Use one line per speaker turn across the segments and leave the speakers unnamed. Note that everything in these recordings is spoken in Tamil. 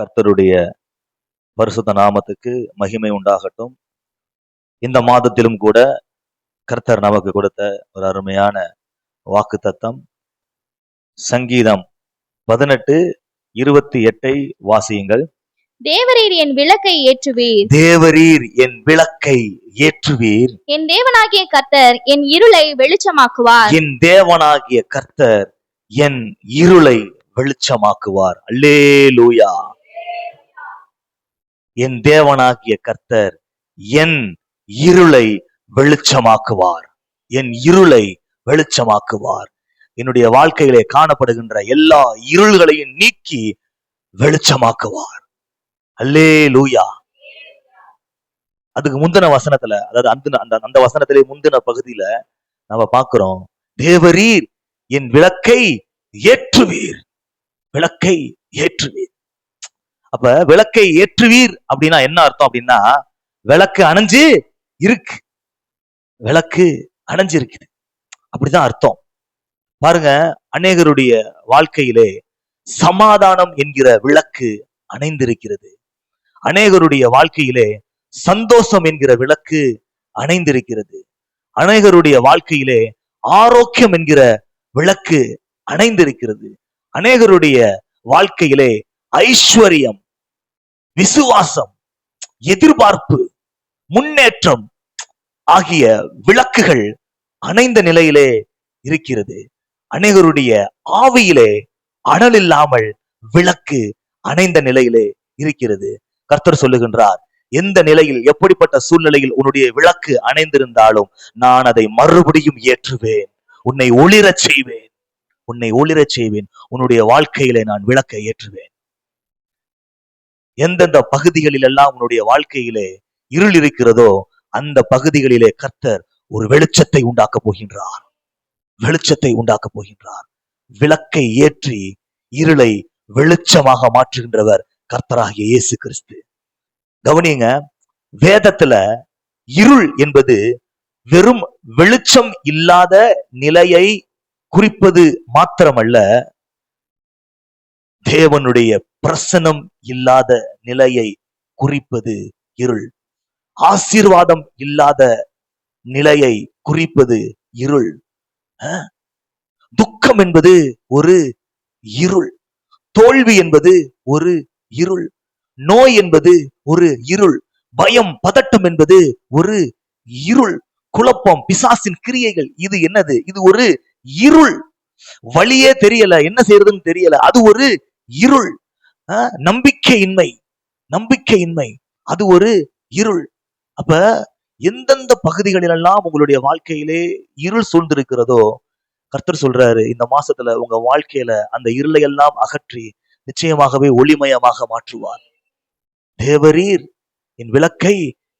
கர்த்தருடைய பரிசுத்த நாமத்துக்கு மகிமை உண்டாகட்டும். இந்த மாதத்திலும் கூட கர்த்தர் நமக்கு கொடுத்த ஒரு அருமையான வாக்குத்தத்தம். சங்கீதம் 18:28 வாசியுங்கள்.
தேவரீர் என் விளக்கை ஏற்றுவீர்.
தேவரீர் என் விளக்கை ஏற்றுவீர்.
என் தேவனாகிய கர்த்தர் என் இருளை வெளிச்சமாக்குவார்.
என் தேவனாகிய கர்த்தர் என் இருளை வெளிச்சமாக்குவார். அல்லேலூயா. என் தேவனாகிய கர்த்தர் என் இருளை வெளிச்சமாக்குவார். என் இருளை வெளிச்சமாக்குவார். என்னுடைய வாழ்க்கையிலே காணப்படுகின்ற எல்லா இருள்களையும் நீக்கி வெளிச்சமாக்குவார். அல்லேலூயா. அதுக்கு முந்தின வசனத்துல, அதாவது அந்த வசனத்திலே முந்தின பகுதியில நம்ம பார்க்கிறோம், தேவரீர் என் விளக்கை ஏற்றுவீர். விளக்கை ஏற்றுவீர். அப்ப விளக்கை ஏற்றுவீர் அப்படின்னா என்ன அர்த்தம் அப்படின்னா, விளக்கு அணைஞ்சு இருக்கு. விளக்கு அணைஞ்சு இருக்குது, அப்படிதான் அர்த்தம். பாருங்க, அநேகருடைய வாழ்க்கையிலே சமாதானம் என்கிற விளக்கு அணைந்திருக்கிறது. அநேகருடைய வாழ்க்கையிலே சந்தோஷம் என்கிற விளக்கு அணைந்திருக்கிறது. அநேகருடைய வாழ்க்கையிலே ஆரோக்கியம் என்கிற விளக்கு அணைந்திருக்கிறது. அநேகருடைய வாழ்க்கையிலே ஐஸ்வர்யம், விசுவாசம், எதிர்பார்ப்பு, முன்னேற்றம் ஆகிய விளக்குகள் அணைந்த நிலையிலே இருக்கிறது. அநேகருடைய ஆவியிலே அனல் இல்லாமல் விளக்கு அணைந்த நிலையிலே இருக்கிறது. கர்த்தர் சொல்லுகின்றார், எந்த நிலையில், எப்படிப்பட்ட சூழ்நிலையில் உன்னுடைய விளக்கு அணைந்திருந்தாலும் நான் அதை மறுபடியும் ஏற்றுவேன். உன்னை ஒளிரச் செய்வேன். உன்னை ஒளிரச் செய்வேன். உன்னுடைய வாழ்க்கையிலே நான் விளக்கை ஏற்றுவேன். எந்தெந்த பகுதிகளில் எல்லாம் உன்னுடைய வாழ்க்கையிலே இருள் இருக்கிறதோ அந்த பகுதிகளிலே கர்த்தர் ஒரு வெளிச்சத்தை உண்டாக்க போகின்றார். வெளிச்சத்தை உண்டாக்க போகின்றார். விளக்கை ஏற்றி இருளை வெளிச்சமாக மாற்றுகின்றவர் கர்த்தராகிய இயேசு கிறிஸ்து. கவனிங்க, வேதத்துல இருள் என்பது வெறும் வெளிச்சம் இல்லாத நிலையை குறிப்பது மாத்திரமல்ல, தேவனுடைய பிரசனம் இல்லாத நிலையை குறிப்பது இருள். ஆசீர்வாதம் இல்லாத நிலையை குறிப்பது இருள். துக்கம் என்பது ஒரு இருள். தோல்வி என்பது ஒரு இருள். நோய் என்பது ஒரு இருள். பயம், பதட்டம் என்பது ஒரு இருள். குழப்பம், பிசாசின் கிரியைகள், இது என்னது? இது ஒரு இருள். வழியே தெரியல, என்ன செய்யறதுன்னு தெரியல, அது ஒரு இருள். நம்பிக்கையின்மை, நம்பிக்கையின்மை, அது ஒரு இருள். அப்ப எந்தெந்த பகுதிகளிலெல்லாம் உங்களுடைய வாழ்க்கையிலே இருள் சூழ்ந்திருக்கிறதோ கர்த்தர் சொல்றாரு, இந்த மாசத்துல உங்க வாழ்க்கையில அந்த இருளை எல்லாம் அகற்றி நிச்சயமாகவே ஒளிமயமாக மாற்றுவார். தேவரீர் என் விளக்கை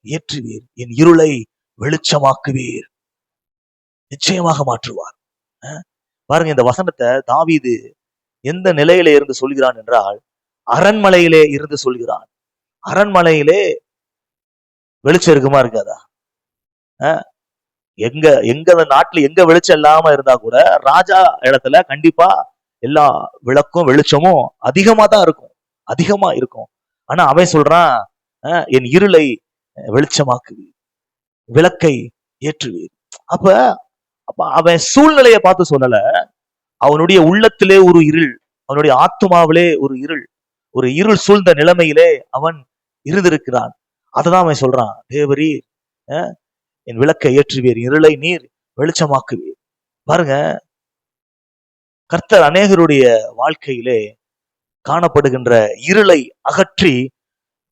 ஏற்றுவீர், என் இருளை வெளிச்சமாக்குவீர். நிச்சயமாக மாற்றுவார். பாருங்க, இந்த வசனத்தை தாவீது எந்த நிலையிலே இருந்து சொல்கிறான் என்றால், அரண்மனையிலே இருந்து சொல்கிறான். அரண்மனையிலே வெளிச்சம் இருக்குமா இருக்காதா? எங்க நாட்டுல எங்க வெளிச்சம் இல்லாம இருந்தா கூட ராஜா இடத்துல கண்டிப்பா எல்லா விளக்கும் வெளிச்சமும் அதிகமா தான் இருக்கும், அதிகமா இருக்கும். ஆனா அவன் சொல்றான், என் இருளை வெளிச்சமாக்குவீர், விளக்கை ஏற்றுவீர். அப்ப அவன் சூழ்நிலையை பார்த்து சொல்லல, அவனுடைய உள்ளத்திலே ஒரு இருள், அவனுடைய ஆத்துமாவிலே ஒரு இருள், ஒரு இருள் சூழ்ந்த நிலைமையிலே அவன் இருந்திருக்கிறான். அததான் அவன் சொல்றான், தேவரீர் என் விளக்கை ஏற்றுவீர், இருளை நீர் வெளிச்சமாக்குவீர். பாருங்க, கர்த்தர் அநேகருடைய வாழ்க்கையிலே காணப்படுகின்ற இருளை அகற்றி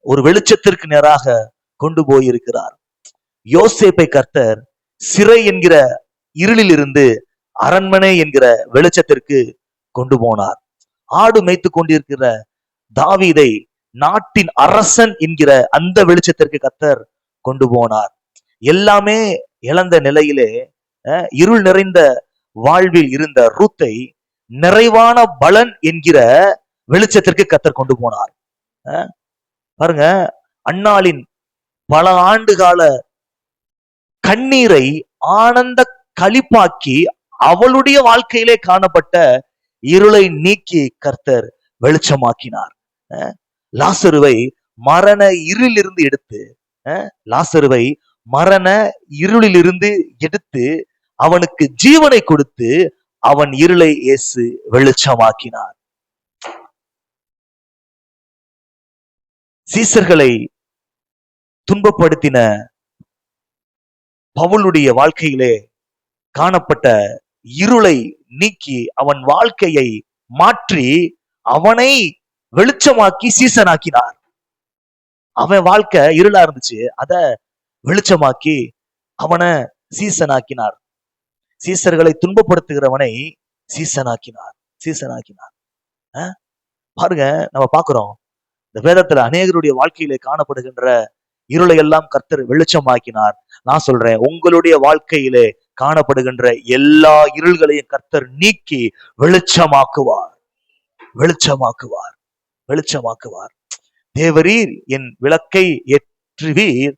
ஒரு வெளிச்சத்திற்கு நேராக கொண்டு போயிருக்கிறார். யோசேப்பை கர்த்தர் சிறை என்கிற இருளில் இருந்து அரண்மனை என்கிற வெளிச்சத்திற்கு கொண்டு போனார். ஆடு மேய்த்து கொண்டிருக்கிற தாவீதை நாட்டின் அரசன் என்கிற அந்த வெளிச்சத்திற்கு கர்த்தர் கொண்டு போனார். எல்லாமே இழந்த நிலையிலே இருள் நிறைந்த வாழ்வில் இருந்த ரூத்தை நிறைவான பலன் என்கிற வெளிச்சத்திற்கு கர்த்தர் கொண்டு போனார். பாருங்க, அன்னாளின் பல ஆண்டுகால கண்ணீரை ஆனந்த களிப்பாக்கி அவளுடைய வாழ்க்கையிலே காணப்பட்ட இருளை நீக்கி கர்த்தர் வெளிச்சமாக்கினார். லாசருவை மரண இருளிலிருந்து எடுத்து லாசருவை மரண இருளிலிருந்து எடுத்து அவனுக்கு ஜீவனை கொடுத்து அவன் இருளை இயேசு வெளிச்சமாக்கினார். சீசர்களை துன்பப்படுத்தின பவுலுடைய வாழ்க்கையிலே காணப்பட்ட இருளை நீக்கி அவன் வாழ்க்கையை மாற்றி அவனை வெளிச்சமாக்கி சீசனாக்கினார். அவன் வாழ்க்கை இருளா இருந்துச்சு, அத வெளிச்சமாக்கி அவனை சீசனாக்கினார். சீசர்களை துன்பப்படுத்துகிறவனை சீசனாக்கினார். பாருங்க, நம்ம பாக்குறோம் இந்த வேதத்துல அநேகருடைய வாழ்க்கையிலே காணப்படுகின்ற இருளை எல்லாம் கர்த்தர் வெளிச்சமாக்கினார். நான் சொல்றேன், உங்களுடைய வாழ்க்கையிலே காணப்படுகின்ற எல்லா இருள்களையும் கர்த்தர் நீக்கி வெளிச்சமாக்குவார். தேவரீர் என் விளக்கை ஏற்றுவீர்,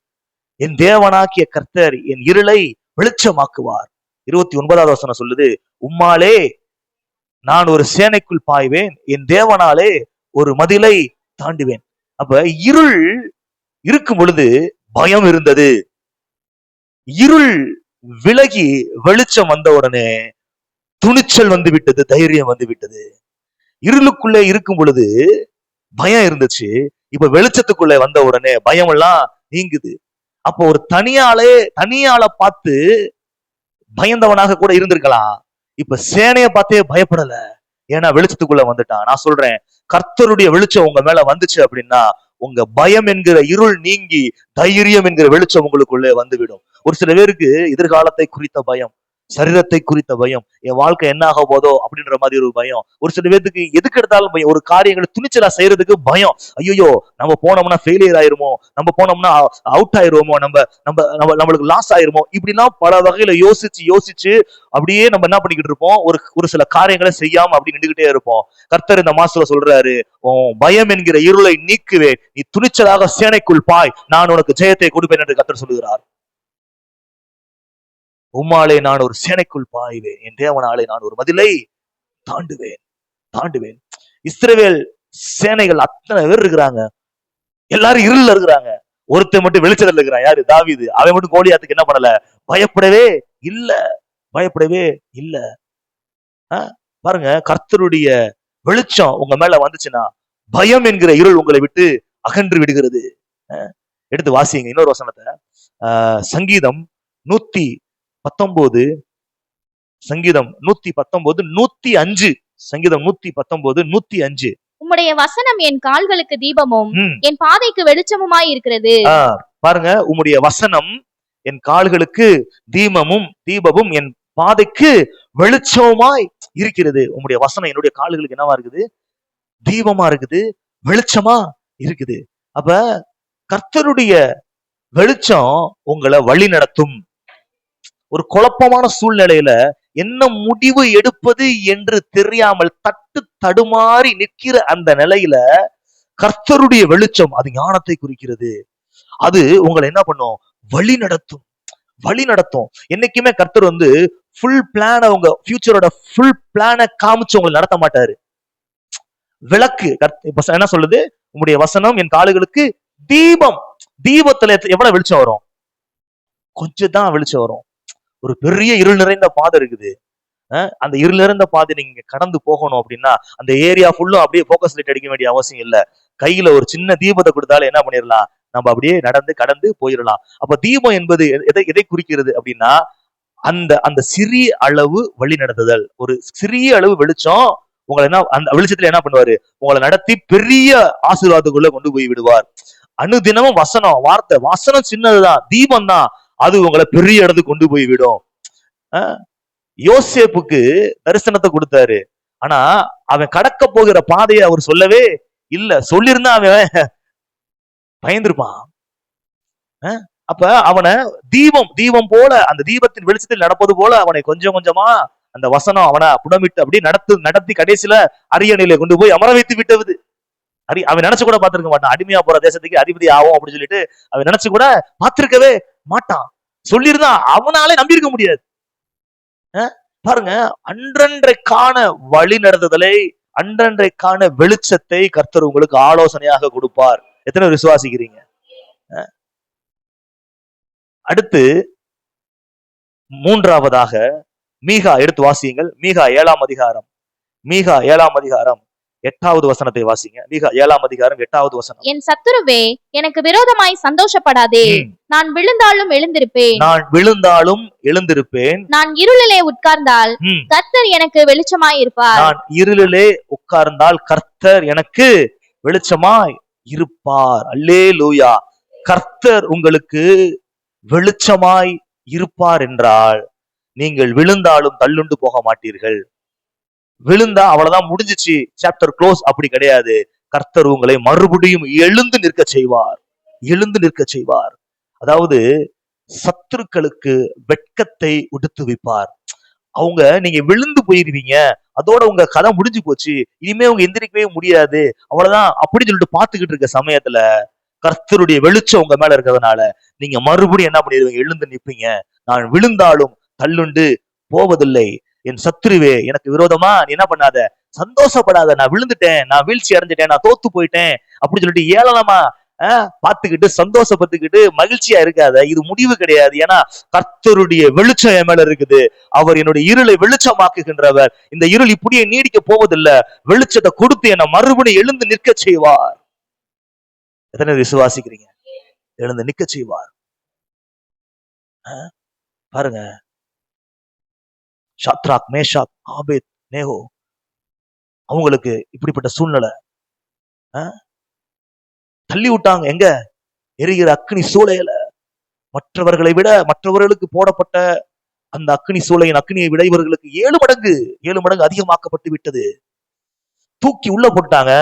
என் தேவனாகிய கர்த்தர் என் இருளை வெளிச்சமாக்குவார். 29வது வசனம் சொல்லுது, உம்மாலே நான் ஒரு சேனைக்குள் பாய்வேன், என் தேவனாலே ஒரு மதிலை தாண்டுவேன். அப்ப இருள் இருக்கும் பொழுது பயம் இருந்தது. இருள் விலகி வெளிச்சம் வந்த உடனே துணிச்சல் வந்து விட்டது, தைரியம் வந்து விட்டது. இருளுக்குள்ளே இருக்கும் பொழுது பயம் இருந்துச்சு, இப்ப வெளிச்சத்துக்குள்ளே வந்த உடனே பயம் எல்லாம் நீங்குது. அப்போ ஒரு தனியாளை பார்த்து பயந்தவனாக கூட இருந்திருக்கலாம், இப்ப சேனையை பார்த்தே பயப்படல, ஏன்னா வெளிச்சத்துக்குள்ள வந்துட்டான். நான் சொல்றேன், கர்த்தருடைய வெளிச்சம் உங்க மேல வந்துச்சு அப்படின்னா உங்க பயம் என்கிற இருள் நீங்கி தைரியம் என்கிற வெளிச்சம் உங்களுக்குள்ளே வந்துவிடும். ஒரு சில பேருக்கு எதிர்காலத்தை குறித்த பயம், சரீரத்தை குறித்த பயம், என் வாழ்க்கை என்ன ஆக போதோ அப்படின்ற மாதிரி ஒரு பயம். ஒரு சில பேருக்கு எதுக்கு எடுத்தாலும் பயம், ஒரு காரியங்களை துணிச்சலா செய்யறதுக்கு பயம். ஐயோ, நம்ம போனோம்னா ஃபெயிலியர் ஆயிருமோ, நம்ம போனோம்னா அவுட் ஆயிருவோமோ, நம்மளுக்கு லாஸ் ஆயிருமோ, இப்படிலாம் பல வகையில யோசிச்சு அப்படியே நம்ம என்ன பண்ணிக்கிட்டு இருப்போம், ஒரு சில காரியங்களை செய்யாம அப்படி நின்றுகிட்டே இருப்போம். கர்த்தர் இந்த மாசத்துல சொல்றாரு, பயம் என்கிற இருளை நீக்குவேன், நீ துணிச்சலாக சேனைக்குள் பாய், நான் உனக்கு ஜெயத்தை கொடுப்பேன் என்று கர்த்தர் சொல்லுகிறார். உம்மாலே நான் ஒரு சேனைக்குள் பாய்வேன், என் தேவனாலே நான் ஒரு மதிலை தாண்டுவேன். இஸ்ரவேல் சேனைகள் அத்தனை பேர் இருக்கிறாங்க, எல்லாரும் இருள்ல இருக்கிறாங்க, ஒருத்தர் மட்டும் வெளிச்சத்துல இருக்கிறான். யாரு? தாவீது. அவன் மட்டும் கோலியாத்துக்கு என்ன பண்ணல? பயப்படவே இல்ல. பாருங்க, கர்த்தருடைய வெளிச்சம் உங்க மேல வந்துச்சுன்னா பயம் என்கிற இருள் உங்களை விட்டு அகன்று விடுகிறது. எடுத்து வாசிங்க இன்னொரு வசனத்தை. சங்கீதம் 119, சங்கீதம் 119 105. சங்கீதம் 119 105.
உம்முடைய வசனம் என் கால்களுக்கு தீபமும் என் பாதைக்கு வெளிச்சமுமாய் இருக்கிறது.
பாருங்க, உம்முடைய வசனம் என் கால்களுக்கு தீபமும் என் பாதைக்கு வெளிச்சமாய் இருக்கிறது. உம்முடைய வசனம் என்னுடைய கால்களுக்கு என்னவா இருக்குது? தீபமா இருக்குது, வெளிச்சமா இருக்குது. அப்ப கர்த்தருடைய வெளிச்சம் உங்களை வழி நடத்தும். ஒரு குழப்பமான சூழ்நிலையில என்ன முடிவு எடுப்பது என்று தெரியாமல் தடுமாறி நிற்கிற அந்த நிலையில கர்த்தருடைய வெளிச்சம், அது ஞானத்தை குறிக்கிறது. அது உங்களை என்ன பண்ணும்? வழி நடத்தும். என்னைக்குமே கர்த்தர் ஃபுல் பிளான, உங்க ஃபியூச்சரோட ஃபுல் பிளான காமிச்சு உங்களை நடத்த மாட்டாரு. விளக்கு என்ன சொல்லுது? உங்களுடைய வசனம் என் கால்களுக்கு தீபம். தீபத்துல எவ்வளவு வெளிச்சம் வரும்? கொஞ்சம் தான் வெளிச்சம் வரும். ஒரு பெரிய இருள் நிறைந்த பாதை இருக்குது, அந்த இருள் நிறைந்த பாதை நீங்க கடந்து போகணும் அப்படின்னா அந்த ஏரியா ஃபுல்லும் அப்படியே போக்கஸ் லைட் அடிக்க வேண்டிய அவசியம் இல்ல. கையில ஒரு சின்ன தீபத்தை கொடுத்தாலும் என்ன பண்ணிடலாம், நம்ம அப்படியே கடந்து போயிடலாம். அப்ப தீபம் என்பது எதை குறிக்கிறது அப்படின்னா அந்த சிறிய அளவு வழி நடத்துதல். ஒரு சிறிய அளவு வெளிச்சம் உங்களை அந்த வெளிச்சத்துல என்ன பண்ணுவாரு? உங்களை நடத்தி பெரிய ஆசீர்வாதத்துக்குள்ள கொண்டு போய் விடுவார். அனுதினமும் வாசனம் சின்னதுதான், தீபம் தான், அது உங்களை பெரிய இடத்துக்கு கொண்டு போய் விடும். யோசேப்புக்கு தரிசனத்தை கொடுத்தாரு, ஆனா அவன் கடக்க போகிற பாதையை அவர் சொல்லவே இல்ல. சொல்லியிருந்தா அவன் பயந்துருப்பான். அப்ப அவனை தீபம் போல, அந்த தீபத்தின் வெளிச்சத்தில் நடப்பது போல அவனை கொஞ்சம் கொஞ்சமா அந்த வசனம் அவனை புடமிட்டு அப்படி நடத்தி கடைசியில அரியணையில கொண்டு போய் அமர வைத்து விட்டது. அவன் நினைச்சு கூட பார்த்திருக்க மாட்டான், அடிமையா போற தேசத்துக்கு அதிபதி ஆகும் அப்படின்னு சொல்லிட்டு அவன் நினைச்சு கூட பார்த்திருக்கவே மாட்டான். சொல்லியிருந்தா அவனாலே நம்பியிருக்க முடியாது. பாருங்க, அன்றன்றைக்கான வழி நடத்துதலை அன்றன்றைக்கான வெளிச்சத்தை கர்த்தர் உங்களுக்கு ஆலோசனையாக கொடுப்பார். எத்தனை பேர் விசுவாசிக்கிறீங்க? அடுத்து மூன்றாவதாக மீகா எடுத்து வாசியுங்கள். மீகா 7ஆம் அதிகாரம், மீகா 7ஆம் அதிகாரம் 8வது வசனத்தை வாசிங்க. மீகா 7ஆம் அதிகாரம் 8வது வசனம்.
என் சத்துருவே, எனக்கு விரோதமாய் சந்தோஷப்படாதே. நான் விழுந்தாலும் எழுந்திருப்பேன்.
நான் விழுந்தாலும் எழுந்திருப்பேன்.
நான் இருளிலே உட்கார்ந்தால் கர்த்தர் எனக்கு வெளிச்சமாய் இருப்பார்.
நான் இருளிலே உட்கார்ந்தால் கர்த்தர் எனக்கு வெளிச்சமாய் இருப்பார். அல்லேலூயா. கர்த்தர் உங்களுக்கு வெளிச்சமாய் இருப்பார் என்றால் நீங்கள் விழுந்தாலும் தள்ளுண்டு போக மாட்டீர்கள். விழுந்தா அவ்வளவுதான், முடிஞ்சிச்சு, சாப்டர் க்ளோஸ். அப்படி கிடையாது. கர்த்தர் உங்களை மறுபடியும் எழுந்து நிற்க செய்வார். எழுந்து நிற்க செய்வார். அதாவது சத்துருக்களுக்கு வெட்கத்தை உடுத்து வைப்பார். அவங்க நீங்க விழுந்து போயிருவீங்க, அதோட உங்க கதை முடிஞ்சு போச்சு, இனிமே அவங்க எந்திரிக்கவே முடியாது, அவ்வளவுதான் அப்படின்னு சொல்லிட்டு பாத்துக்கிட்டு இருக்க சமயத்துல கர்த்தருடைய வெளிச்சம் உங்க மேல இருக்கிறதுனால நீங்க மறுபடியும் என்ன பண்ணிடுவீங்க? எழுந்து நிற்பீங்க. நான் விழுந்தாலும் தள்ளுண்டு போவதில்லை. என் சத்துருவே, எனக்கு விரோதமா நீ என்ன பண்ணாத, சந்தோஷப்படாத. நான் விழுந்துட்டேன், நான் வீழ்ச்சி அடைஞ்சிட்டேன், நான் தோத்து போயிட்டேன் அப்படின்னு சொல்லிட்டு ஏளனமா பாத்துக்கிட்டு சந்தோஷப்பட்டுக்கிட்டு மகிழ்ச்சியா இருக்காத. இது முடிவு கிடையாது. ஏன்னா கர்த்தருடைய வெளிச்சம் என் மேல இருக்குது. அவர் என்னுடைய இருளை வெளிச்சமாக்குகின்றவர். இந்த இருள் இப்படியே நீடிக்க போவதில்லை. வெளிச்சத்தை கொடுத்து என்னை மறுபடியும் எழுந்து நிற்க செய்வார். எத்தனை விசுவாசிக்கிறீங்க? எழுந்து நிற்க செய்வார். பாருங்க, ஷத்ராக், மேஷாக், ஆபேத், நேகோ, அவங்களுக்கு இப்படிப்பட்ட சூழ்நிலை. தள்ளி விட்டாங்க. எங்க? எரிகிற அக்னி சூளையில. மற்றவர்களை விட, மற்றவர்களுக்கு போடப்பட்ட அந்த அக்னி சூளையின் அக்னியை விட இவர்களுக்கு 7 மடங்கு அதிகமாக்கப்பட்டு விட்டது. தூக்கி உள்ள போட்டாங்க.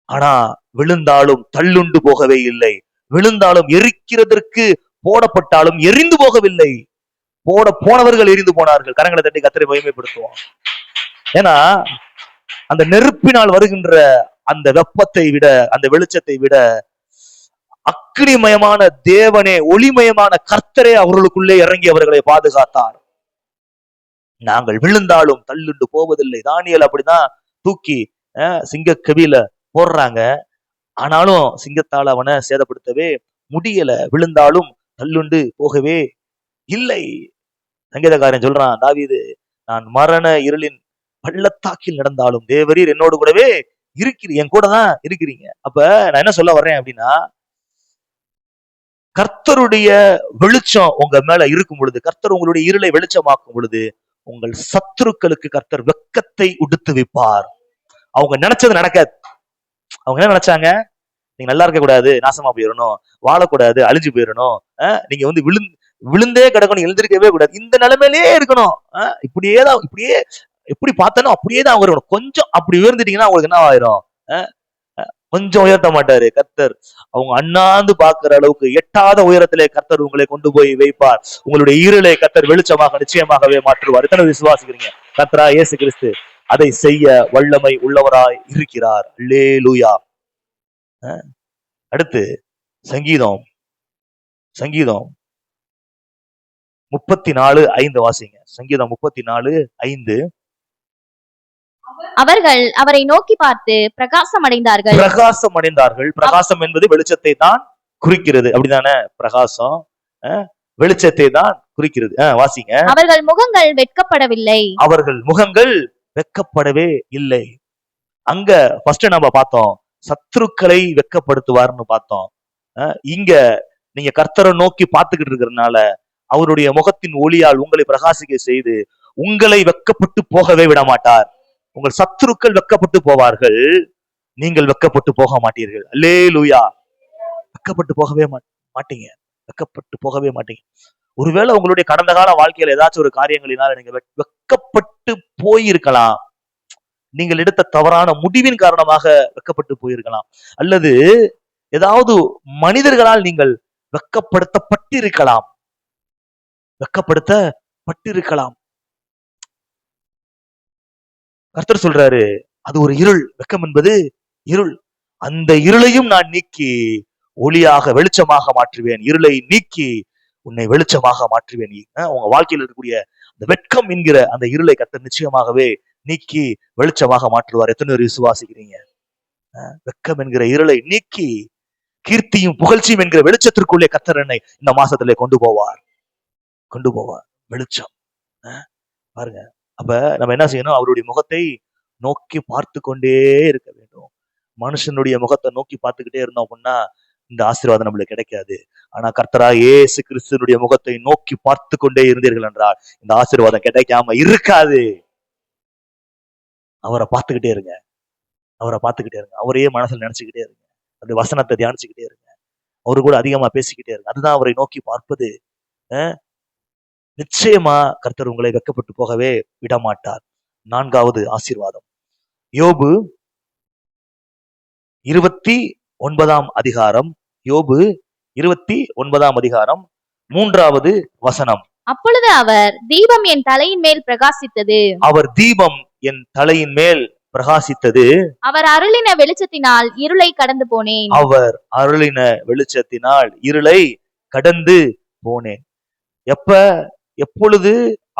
ஆனா விழுந்தாலும் தள்ளுண்டு போகவே இல்லை. விழுந்தாலும் எரிக்கிறதற்கு போடப்பட்டாலும் எரிந்து போகவில்லை. போனவர்கள் எரிந்து போனார்கள். கரங்களை தட்டி கர்த்தரை மகிமைப்படுத்துவோம். ஏன்னா அந்த நெருப்பினால் வருகின்ற அந்த வெப்பத்தை விட, அந்த வெளிச்சத்தை விட அக்னிமயமான தேவனே, ஒளிமயமான கர்த்தரே அவர்களுக்குள்ளே இறங்கி அவர்களை பாதுகாத்தார். நாங்கள் விழுந்தாலும் தள்ளுண்டு போவதில்லை. தானியேல் அப்படிதான் தூக்கி சிங்க கவியில போடுறாங்க. ஆனாலும் சிங்கத்தால் அவனை சேதப்படுத்தவே முடியல. விழுந்தாலும் தள்ளுண்டு போகவே இல்லை. சங்கீதக்காரன் சொல்றான், தாவீது, நான் மரண இருளின் பள்ளத்தாக்கில் நடந்தாலும் தேவரீர் என்னோடு கூடவே இருக்கிறீங்க, என் கூட தான் இருக்கிறீங்க. அப்ப நான் என்ன சொல்ல வர்றேன் அப்படின்னா, கர்த்தருடைய வெளிச்சம் உங்க மேல இருக்கும் பொழுது, கர்த்தர் உங்களுடைய இருளை வெளிச்சமாக்கும் பொழுது, உங்கள் சத்துருக்களுக்கு கர்த்தர் வெட்கத்தை உடுத்து வைப்பார். அவங்க நினைச்சது நடக்காது. அவங்க என்ன நினைச்சாங்க? நீங்க நல்லா இருக்க கூடாது, நாசமா போயிடணும், வாழக்கூடாது, அழிஞ்சு போயிடணும், நீங்க விழுந்தே கிடக்கணும், எழுந்திருக்கவே கூடாது, இந்த நிலைமையிலே இருக்கணும், இப்படியே எப்படி பார்த்தனோ அப்படியே தான் வரணும். கொஞ்சம் அப்படி உயர்ந்துட்டீங்கன்னா உங்களுக்கு என்ன ஆயிரும்? கொஞ்சம் உயர்த்த மாட்டாரு கர்த்தர். அவங்க அண்ணாந்து பார்க்கிற அளவுக்கு எட்டாத உயரத்திலே கர்த்தர் உங்களை கொண்டு போய் வைப்பார். உங்களுடைய இருளை கர்த்தர் வெளிச்சமாக நிச்சயமாகவே மாற்றுவார். எத்தனை விசுவாசிக்கிறீங்க? கர்த்தரா இயேசு கிறிஸ்து அதை செய்ய வல்லமை உள்ளவராய் இருக்கிறார். அல்லேலூயா. அடுத்து சங்கீதம் 34:5 வாசிங்க. சங்கீதம் 34:5.
அவர்கள் அவரை நோக்கி பார்த்து பிரகாசம் அடைந்தார்கள்.
பிரகாசம் என்பது வெளிச்சத்தை தான் குறிக்கிறது, அப்படிதானே? பிரகாசம் வெளிச்சத்தை தான் குறிக்கிறது. வாசிங்க.
அவர்கள் முகங்கள் வெட்கப்படவில்லை.
அவர்கள் முகங்கள் வெட்கப்படவே இல்லை. அங்க ஃபர்ஸ்ட் நம்ம பார்த்தோம், சத்துருக்களை வெட்கப்படுத்துவார்னு பார்த்தோம். இங்க நீங்க கர்த்தரை நோக்கி பார்த்துக்கிட்டு இருக்கிறதுனால அவருடைய முகத்தின் ஒளியால் உங்களை பிரகாசிக்க செய்து உங்களை வெட்கப்பட்டு போகவே விட மாட்டார். உங்கள் சத்துருக்கள் வெட்கப்பட்டு போவார்கள், நீங்கள் வெட்கப்பட்டு போக மாட்டீர்கள். அல்லேலூயா. வெட்கப்பட்டு போகவே மாட்டீங்க. வெட்கப்பட்டு போகவே மாட்டீங்க. ஒருவேளை உங்களுடைய கடந்த கால வாழ்க்கையில ஏதாச்சும் ஒரு காரியங்களினால நீங்க வெட்கப்பட்டு போயிருக்கலாம். நீங்கள் எடுத்த தவறான முடிவின் காரணமாக வெட்கப்பட்டு போயிருக்கலாம். அல்லது ஏதாவது மனிதர்களால் நீங்கள் வெட்கப்படுத்தப்பட்டிருக்கலாம். கர்த்தர் சொல்றாரு, அது ஒரு இருள். வெட்கம் என்பது இருள். அந்த இருளையும் நான் நீக்கி ஒளியாக வெளிச்சமாக மாற்றுவேன். இருளை நீக்கி உன்னை வெளிச்சமாக மாற்றுவேன். உங்க வாழ்க்கையில் இருக்கக்கூடிய அந்த வெட்கம் என்கிற அந்த இருளை கர்த்தர் நிச்சயமாகவே நீக்கி வெளிச்சமாக மாற்றுவார். எத்தனை பேர் விசுவாசிக்கிறீங்க? வெக்கம் என்கிற இருளை நீக்கி கீர்த்தியும் புகழ்ச்சியும் என்கிற வெளிச்சத்திற்குள்ளே கர்த்தர் என்னை இந்த மாசத்திலே கொண்டு போவார். வெளிச்சம். பாருங்க, அப்ப நம்ம என்ன செய்யணும்? அவருடைய முகத்தை நோக்கி பார்த்து கொண்டே இருக்க வேண்டும். மனுஷனுடைய முகத்தை நோக்கி பார்த்துக்கிட்டே இருந்தோம் அப்படின்னா இந்த ஆசீர்வாதம் நம்மளுக்கு கிடைக்காது. ஆனா கர்த்தராகிய இயேசு கிறிஸ்துவினுடைய முகத்தை நோக்கி பார்த்து கொண்டே இருந்தீர்கள் என்றால் இந்த ஆசீர்வாதம் கிடைக்காம இருக்காது. அவரை பார்த்துக்கிட்டே இருங்க. அவரையே மனசுல நினைச்சுக்கிட்டே இருங்க. அந்த வசனத்தை தியானிச்சுக்கிட்டே இருங்க. அவரு கூட அதிகமா பேசிக்கிட்டே இருங்க. அதுதான் அவரை நோக்கி பார்ப்பது. நிச்சயமா கர்த்தர் உங்களை வெட்கப்பட்டு போகவே விடமாட்டார். 4வது ஆசீர்வாதம், யோபு 29ஆம் அதிகாரம். யோபு 29ஆம் அதிகாரம் 3வது வசனம்.
அப்பொழுது அவர் தீபம் என் தலையின் மேல் பிரகாசித்தது.
அவர்
அருளின வெளிச்சத்தினால் இருளை கடந்து போனேன்.
எப்பொழுது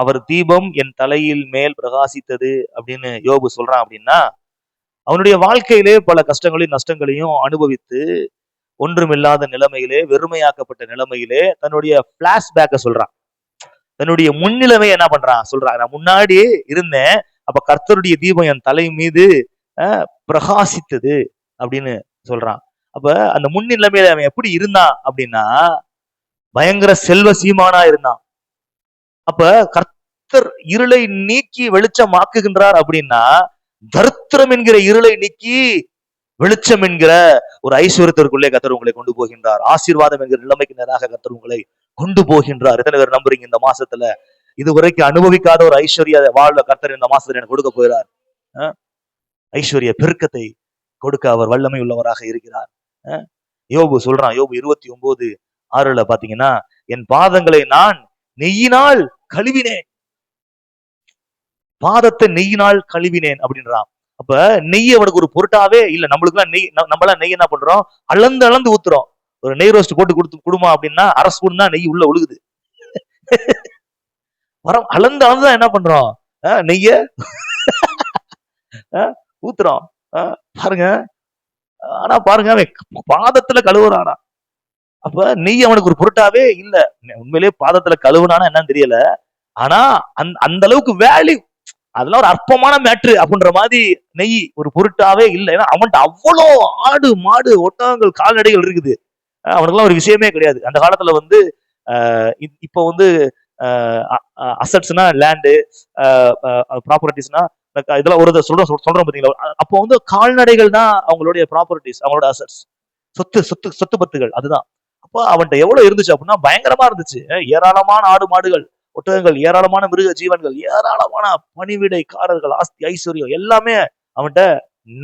அவர் தீபம் என் தலையில் மேல் பிரகாசித்தது அப்படின்னு யோபு சொல்றான் அப்படின்னா, அவனுடைய வாழ்க்கையிலே பல கஷ்டங்களையும் நஷ்டங்களையும் அனுபவித்து ஒன்றுமில்லாத நிலைமையிலே, வெறுமையாக்கப்பட்ட நிலைமையிலே தன்னுடைய பிளாஷ்பேக்க சொல்றான். தன்னுடைய முன்னிலைமை என்ன பண்றான் சொல்றான். நான் முன்னாடியே இருந்தேன், அப்ப கர்த்தருடைய தீபம் என் தலை மீது பிரகாசித்தது அப்படின்னு சொல்றான். அப்ப அந்த முன்னிலைமையில அவன் எப்படி இருந்தான் அப்படின்னா, பயங்கர செல்வ சீமானா இருந்தான். அப்ப கர்த்தர் இருளை நீக்கி வெளிச்சமாக்குகின்றார் அப்படின்னா, தரித்திரம் என்கிற இருளை நீக்கி வெளிச்சம் என்கிற ஒரு ஐஸ்வர்யத்திற்குள்ளே கர்த்தர் உங்களை கொண்டு போகின்றார். ஆசீர்வாதம் என்கிற நிலைமைக்கு நேராக கர்த்தர் உங்களை கொண்டு போகின்றார். எத்தனை பேர் நம்புறீங்க? இந்த மாசத்துல இதுவரைக்கும் அனுபவிக்காத ஒரு ஐஸ்வர்ய வாழ்வை கர்த்தர் இந்த மாசத்துல எனக்கு கொடுக்க போகிறார். ஐஸ்வர்ய பெருக்கத்தை கொடுக்க அவர் வல்லமை உள்ளவராக இருக்கிறார். யோபு சொல்றான், யோபு 29:6 பாத்தீங்கன்னா, என் பாதங்களை நான் நெய்யினால் கழுவினேன். பாதத்தை நெய்யினால் கழுவினேன் அப்படின்றான். அப்ப நெய் அவனுக்கு ஒரு பொருட்டாவே இல்ல. நம்மளுக்கு நெய், நம்மளாம் நெய் என்ன பண்றோம்? அளந்து ஊத்துறோம். ஒரு நெய் ரோஸ்ட் போட்டு கொடுமா அப்படின்னா அரை ஸ்பூன் தான் நெய் உள்ள ஒழுகுது. அளந்துதான் என்ன பண்றோம்? நெய்ய ஊத்துறோம். பாருங்க. ஆனா பாருங்க, பாதத்துல கழுவுறானா. அப்ப நெய் அவனுக்கு ஒரு பொருட்டாவே இல்ல. உண்மையிலேயே பாதத்துல கழுவுனானா என்னன்னு தெரியல. ஆனா அந்த அளவுக்கு வேல்யூ, அதெல்லாம் ஒரு அற்பமான மேட்ரு அப்படின்ற மாதிரி நெய் ஒரு பொருட்டாவே இல்லை. ஏன்னா அவன்கிட்ட அவ்வளோ ஆடு மாடு ஒட்டகங்கள் கால்நடைகள் இருக்குது. அவனுக்குலாம் ஒரு விஷயமே கிடையாது. அந்த காலத்துல வந்து இப்போ வந்து அசட்ஸ்னா லேண்டு, ப்ராப்பர்ட்டிஸ்னா இதெல்லாம் ஒரு சொல்றோம் பாத்தீங்களா? அப்போ வந்து கால்நடைகள் தான் அவங்களுடைய ப்ராப்பர்ட்டிஸ், அவங்களோட அசட்ஸ், சொத்து பத்துகள். அதுதான். அப்போ அவன்கிட்ட எவ்வளவு இருந்துச்சு அப்படின்னா பயங்கரமா இருந்துச்சு. ஏராளமான ஆடு மாடுகள் ஒட்டகங்கள், ஏராளமான மிருக ஜீவன்கள், ஏராளமான பணிவிடைக்காரர்கள், ஆஸ்தி ஐஸ்வர்யம் எல்லாமே அவன்கிட்ட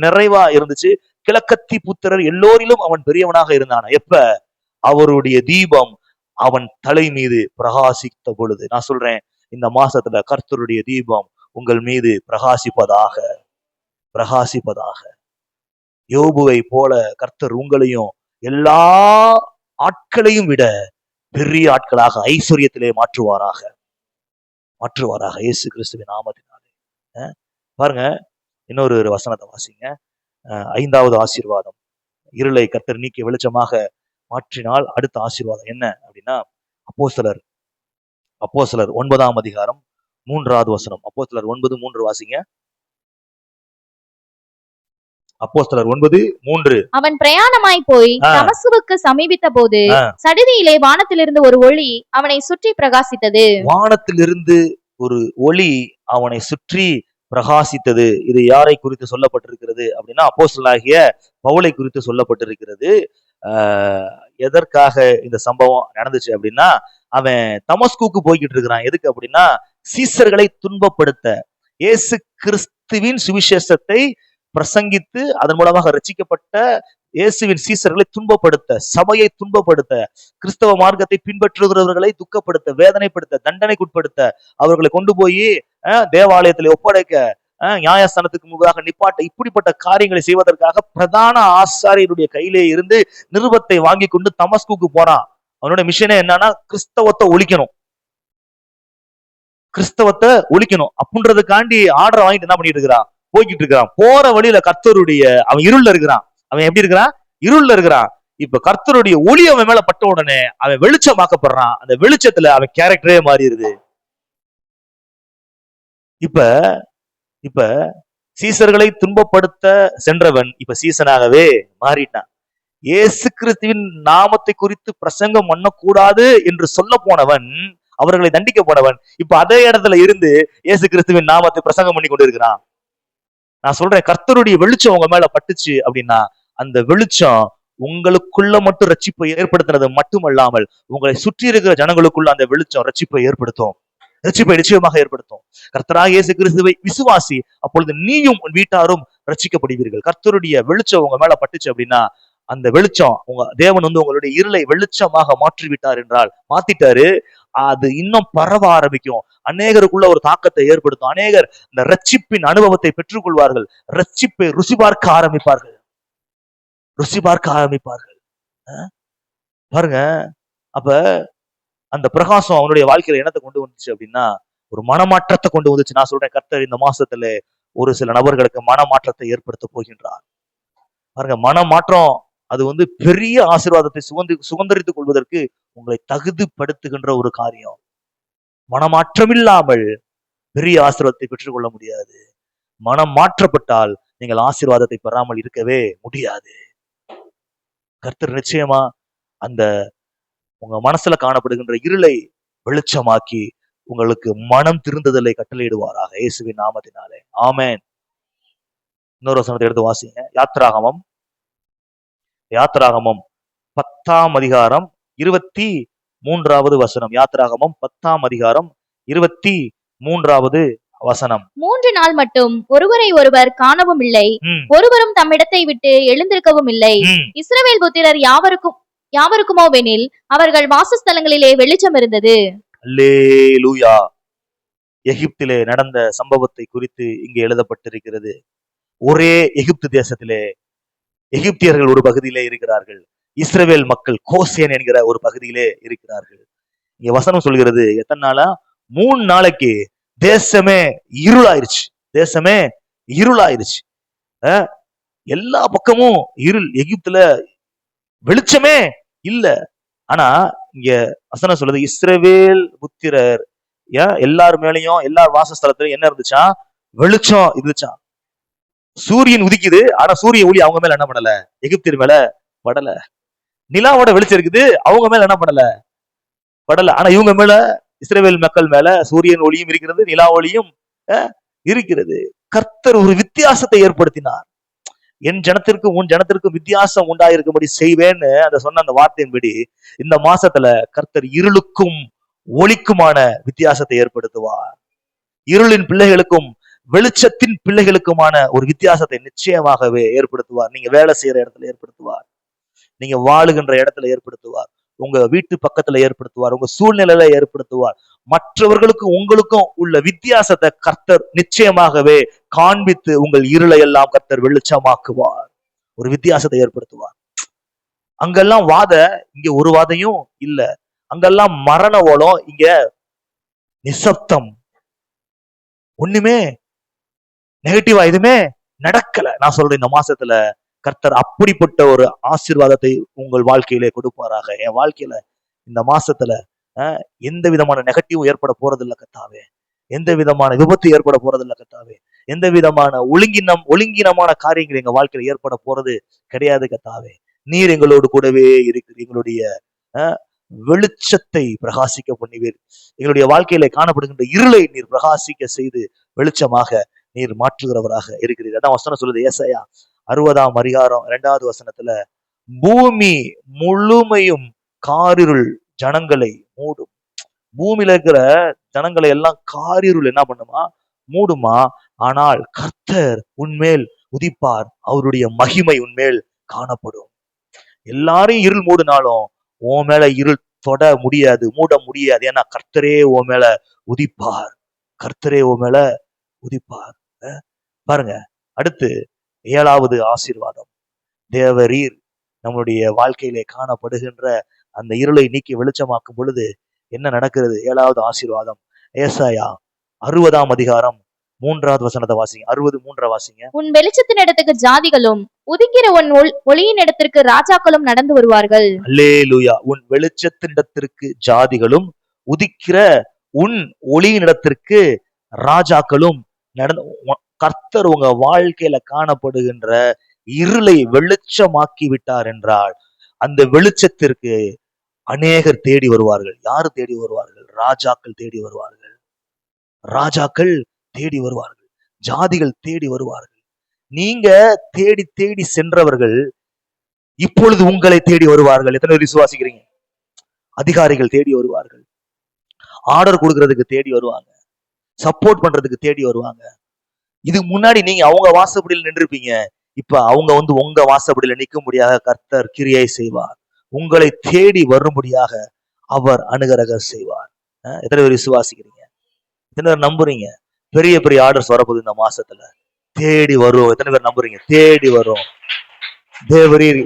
நிறைவா இருந்துச்சு. கிழக்கத்தி புத்திரர் எல்லோரிலும் அவன் பெரியவனாக இருந்தான். எப்ப? அவருடைய தீபம் அவன் தலை மீது பிரகாசித்த பொழுது. நான் சொல்றேன், இந்த மாசத்துல கர்த்தருடைய தீபம் உங்கள் மீது பிரகாசிப்பதாக. யோபுவை போல கர்த்தர் உங்களையும் எல்லா ஆட்களையும் விட பெரிய ஆட்களாக ஐஸ்வர்யத்திலே மாற்றுவாராக. இயேசு கிறிஸ்துவின் நாமத்தினாலே. பாருங்க, இன்னொரு வசனத்தை வாசிங்க. 5வது ஆசீர்வாதம், இருளை கர்த்தர் நீக்கி வெளிச்சமாக மாற்றினால் அடுத்த ஆசீர்வாதம் என்ன அப்படின்னா, அப்போஸ்தலர் 9ஆம் அதிகாரம் 3வது வசனம். அப்போஸ்தலர் 9:3 வாசிங்க. அப்போஸ்தலர் 9:3.
அவன் பிரயாணமாய் போய் தமஸ்குவுக்கு சமீபித்த போது சடிதியிலே வானத்திலிருந்து ஒரு ஒளி அவனை சுற்றி பிரகாசித்தது.
வானத்திலிருந்து ஒரு ஒளி அவனை சுற்றி பிரகாசித்தது. இது யாரை குறித்து சொல்லப்பட்டிருக்கிறது அப்படின்னா, அப்போஸ்தலனாகிய பவுலை குறித்து சொல்லப்பட்டிருக்கிறது. எதற்காக இந்த சம்பவம் நடந்துச்சு அப்படின்னா, அவன் தமஸ்குக்கு போய்கிட்டு இருக்கிறான். எதுக்கு அப்படின்னா, சீசர்களை துன்பப்படுத்த, இயேசு கிறிஸ்துவின் சுவிசேஷத்தை பிரசங்கித்து அதன் மூலமாக ரட்சிக்கப்பட்ட இயேசுவின் சீசர்களை துன்பப்படுத்த, சபையை துன்பப்படுத்த, கிறிஸ்தவ மார்க்கத்தை பின்பற்றுகிறவர்களை துக்கப்படுத்த, வேதனைப்படுத்த, தண்டனைக்குட்படுத்த, அவர்களை கொண்டு போய் தேவாலயத்தில் ஒப்படைக்க, நியாயஸ்தானத்துக்கு முன்பாக நிப்பாட்ட, இப்படிப்பட்ட காரியங்களை செய்வதற்காக பிரதான ஆசாரியருடைய கையிலே இருந்து நிருபத்தை வாங்கி கொண்டு தமஸ்குக்கு போறான். அவனோட மிஷனே என்னன்னா, கிறிஸ்தவத்தை ஒழிக்கணும். கிறிஸ்தவத்தை ஒழிக்கணும் அப்படின்றதுக்காண்டி ஆர்டர் வாங்கிட்டு என்ன பண்ணிட்டு இருக்கிறான், போய்கிட்டு இருக்கிறான். போற வழியில கர்த்தருடைய, அவன் இருள்ல இருக்கிறான். அவன் எப்படி இருக்கிறான்? இருள்ல இருக்கிறான். இப்ப கர்த்தருடைய ஒளி அவன் மேல பட்ட உடனே அவன் வெளிச்சமாக்கப்படுறான். அந்த வெளிச்சத்துல அவன் கேரக்டரே மாறிடுது. இப்ப இப்ப சீசர்களை துன்பப்படுத்த சென்றவன் இப்ப சீசனாகவே மாறிட்டான். இயேசு கிறிஸ்துவின் நாமத்தை குறித்து பிரசங்கம் பண்ணக்கூடாது என்று சொல்ல போனவன், அவர்களை தண்டிக்க போனவன், இப்ப அதே இடத்துல இருந்து இயேசு கிறிஸ்துவின் நாமத்தை பிரசங்கம் பண்ணி கொண்டு இருக்கிறான். நான் சொல்றேன், கர்த்தருடைய வெளிச்சம் உங்க மேல பட்டுச்சு அப்படின்னா, அந்த வெளிச்சம் உங்களுக்குள்ள மட்டும் ரட்சிப்பை ஏற்படுத்தினது மட்டுமல்லாமல் உங்களை சுற்றி இருக்கிற ஜனங்களுக்குள்ள அந்த வெளிச்சம் ரட்சிப்பை ஏற்படுத்தும். ரட்சிப்பை நிச்சயமாக ஏற்படுத்தும். கர்த்தராகிய இயேசு கிறிஸ்துவை விசுவாசி, அப்பொழுது நீயும் உன் வீட்டாரும் ரட்சிக்கப்படுவீர்கள். கர்த்தருடைய வெளிச்சம் உங்க மேல பட்டுச்சு அப்படின்னா, அந்த வெளிச்சம், உங்க தேவன் உங்களுடைய இருளை வெளிச்சமாக மாற்றி விட்டார் என்றால், மாத்திட்டாரு, அது இன்னும் பரவ ஆரம்பிக்கும். அநேகருக்குள்ள ஒரு தாக்கத்தை ஏற்படுத்தும். அநேகர் இந்த ரட்சிப்பின் அனுபவத்தை பெற்றுக் கொள்வார்கள். ரட்சிப்பை ருசி பார்க்க ஆரம்பிப்பார்கள். ருசி பார்க்க ஆரம்பிப்பார்கள். பாருங்க, அப்ப அந்த பிரகாசம் அவனுடைய வாழ்க்கையில என்னத்தை கொண்டு வந்துச்சு அப்படின்னா, ஒரு மனமாற்றத்தை கொண்டு வந்துச்சு. நான் சொல்றேன், கர்த்தர் இந்த மாசத்துல ஒரு சில நபர்களுக்கு மனமாற்றத்தை ஏற்படுத்த போகின்றார். பாருங்க, மனமாற்றம் அது பெரிய ஆசீர்வாதத்தை சுதந்திரித்துக் கொள்வதற்கு உங்களை தகுதிப்படுத்துகின்ற ஒரு காரியம். மனமாற்றம் இல்லாமல் பெரிய ஆசீர்வாதத்தை பெற்றுக்கொள்ள முடியாது. மனம் மாற்றப்பட்டால் நீங்கள் ஆசீர்வாதத்தை பெறாமல் இருக்கவே முடியாது. கர்த்தர் நிச்சயமா அந்த உங்க மனசுல காணப்படுகின்ற இருளை வெளிச்சமாக்கி உங்களுக்கு மனம் திருந்துதலை கட்டளையிடுவாராக இயேசுவின் நாமத்தினாலே. ஆமென். இன்னொரு வசனத்தை எடுத்து வாசிங்க. யாத்திராகமம் 10ஆம் அதிகாரம் 23வது வசனம். யாத்திராகமம் 10ஆம் அதிகாரம் 23வது வசனம்.
3 நாள் மட்டும் ஒருவரை ஒருவர் காணவும் இல்லை, ஒருவரும் தம்மிடத்தை விட்டு எழுந்திருக்கவும் இல்லை. இஸ்ரவேல் புத்திரர் யாவருக்குமோவெனில் அவர்கள் வாசஸ்தலங்களிலே வெளிச்சம் இருந்தது.
அல்லேலூயா. எகிப்திலே நடந்த சம்பவத்தை குறித்து இங்கே எழுதப்பட்டிருக்கிறது. ஒரே எகிப்து தேசத்திலே எகிப்தியர்கள் ஒரு பகுதியிலே இருக்கிறார்கள். இஸ்ரவேல் மக்கள் கோசேன் என்கிற ஒரு பகுதியிலே இருக்கிறார்கள். இங்க வசனம் சொல்கிறது, எத்தனை நாளா? 3 நாளைக்கு தேசமே இருளாயிருச்சு. தேசமே இருளாயிருச்சு. எல்லா பக்கமும் இருள். எகிப்துல வெளிச்சமே இல்ல. ஆனா இங்க வசனம் சொல்லுது, இஸ்ரவேல் புத்திரர் எல்லார் மேலையும், எல்லார் வாசஸ்தலத்திலும் என்ன இருந்துச்சா? வெளிச்சம் இருந்துச்சா. சூரியன் உதிக்குது, ஆனா சூரிய ஒளி அவங்க மேல என்ன பண்ணல? எகிப்தியர் மேல படல. நிலாவோட வெளிச்சம் இருக்குது, அவங்க மேல என்ன பண்ணல? படல. ஆனா இவங்க மேல, இஸ்ரவேல் மக்கள் மேல சூரியன் ஒளியும் இருக்கிறது, நிலா ஒளியும் இருக்கிறது. கர்த்தர் ஒரு வித்தியாசத்தை ஏற்படுத்தினார். என் ஜனத்திற்கு உன் ஜனத்திற்கு வித்தியாசம் உண்டாயிருக்கும்படி செய்வேன்னு அந்த சொன்ன அந்த வார்த்தையின்படி இந்த மாசத்துல கர்த்தர் இருளுக்கும் ஒளிக்குமான வித்தியாசத்தை ஏற்படுத்துவார். இருளின் பிள்ளைகளுக்கும் வெளிச்சத்தின் பிள்ளைகளுக்குமான ஒரு வித்தியாசத்தை நிச்சயமாகவே ஏற்படுத்துவார். நீங்க வேலை செய்யற இடத்துல ஏற்படுத்துவார், நீங்க வாழுகின்ற இடத்துல ஏற்படுத்துவார், உங்க வீட்டு பக்கத்துல ஏற்படுத்துவார், உங்க சூழ்நிலையில ஏற்படுத்துவார். மற்றவர்களுக்கு உங்களுக்கும் உள்ள வித்தியாசத்தை கர்த்தர் நிச்சயமாகவே காண்பித்து உங்கள் இருளை எல்லாம் கர்த்தர் வெளிச்சமாக்குவார். ஒரு வித்தியாசத்தை ஏற்படுத்துவார். அங்கெல்லாம் வாத, இங்க ஒரு வாதையும் இல்ல. அங்கெல்லாம் மரண ஓலம், இங்க நிசப்தம். ஒண்ணுமே நெகட்டிவா எதுவுமே நடக்கல. நான் சொல்றேன், இந்த மாசத்துல கர்த்தர் அப்படிப்பட்ட ஒரு ஆசீர்வாதத்தை உங்கள் வாழ்க்கையிலே கொடுப்பாராக. என் வாழ்க்கையில இந்த மாசத்துல எந்த விதமான நெகட்டிவும் ஏற்பட போறதில்லை கர்த்தாவே. எந்த விதமான விபத்து ஏற்பட போறதில்லை கர்த்தாவே. எந்த விதமான ஒழுங்கினமான காரியங்கள் எங்க வாழ்க்கையில ஏற்பட போறது கிடையாது கர்த்தாவே. நீர் எங்களோடு கூடவே இருக்கிறீர். எங்களுடைய வெளிச்சத்தை பிரகாசிக்க பண்ணுவீர். எங்களுடைய வாழ்க்கையில காணப்படுகின்ற இருளை நீர் பிரகாசிக்க செய்து வெளிச்சமாக நீர் மாற்றுகிறவராக இருக்கிறீர். அதான் வசனம் சொல்லுது, ஏசாயா 60ஆம் அதிகாரம் 2வது வசனத்துல, பூமி முழுமையும் காரிருள் ஜனங்களை மூடும். பூமியில இருக்கிற ஜனங்களை எல்லாம் காரிருள் என்ன பண்ணுமா? மூடுமா. ஆனால் கர்த்தர் உன்மேல் உதிப்பார், அவருடைய மகிமை உன்மேல் காணப்படும். எல்லாரையும் இருள் மூடினாலும் உன் மேல இருள் தொட முடியாது, மூட முடியாது. ஏன்னா கர்த்தரே உன் மேல உதிப்பார். கர்த்தரே உன் மேல உதிப்பார். பாருங்க, அடுத்து 7வது ஆசீர்வாதம். தேவரீர் நம்முடைய வாழ்க்கையிலே காணப்படுகின்ற அந்த இருளை நீக்கி வெளிச்சமாக்கும் பொழுது என்ன நடக்கிறது? 7வது ஆசீர்வாதம், ஏசாயா 60ஆம் அதிகாரம் 3வது வசனத்தை வாசிங்க. 60:3 வாசிங்க.
உன் வெளிச்சத்தின் இடத்துக்கு ஜாதிகளும் உதிக்கிற உன் ஒளியின் இடத்திற்கு ராஜாக்களும் நடந்து வருவார்கள்.
அல்லேலூயா. உன் வெளிச்சத்தினிடத்திற்கு ஜாதிகளும் உதிக்கிற உன் ஒளியினிடத்திற்கு ராஜாக்களும் நடந்து. கர்த்தர் உங்க வாழ்க்கையில காணப்படுகின்ற இருளை வெளிச்சமாக்கி விட்டார் என்றால் அந்த வெளிச்சத்திற்கு அநேகர் தேடி வருவார்கள். யாரு தேடி வருவார்கள்? ராஜாக்கள் தேடி வருவார்கள். ராஜாக்கள் தேடி வருவார்கள். ஜாதிகள் தேடி வருவார்கள். நீங்க தேடி தேடி சென்றவர்கள் இப்பொழுது உங்களை தேடி வருவார்கள். எத்தனை பேர் விசுவாசிக்கிறீங்க? அதிகாரிகள் தேடி வருவார்கள். ஆர்டர் கொடுக்கறதுக்கு தேடி வருவாங்க. சப்போர்ட் பண்றதுக்கு தேடி வருவாங்க. இதுக்கு முன்னாடி நீங்க அவங்க வாசப்படியில் நின்றுப்பீங்க. இப்ப அவங்க உங்க வாசப்படியில நிற்கும்படியாக கர்த்தர் கிரியை செய்வார். உங்களை தேடி வரும்படியாக அவர் அனுகிரகம் செய்வார். எத்தனை பேர் விசுவாசிக்கிறீங்க? எத்தனை பேர் நம்புறீங்க? பெரிய பெரிய ஆர்டர்ஸ் வரப்போகுது இந்த மாசத்துல. தேடி வரும். எத்தனை பேர் நம்புறீங்க? தேடி வரும். தேவரீர்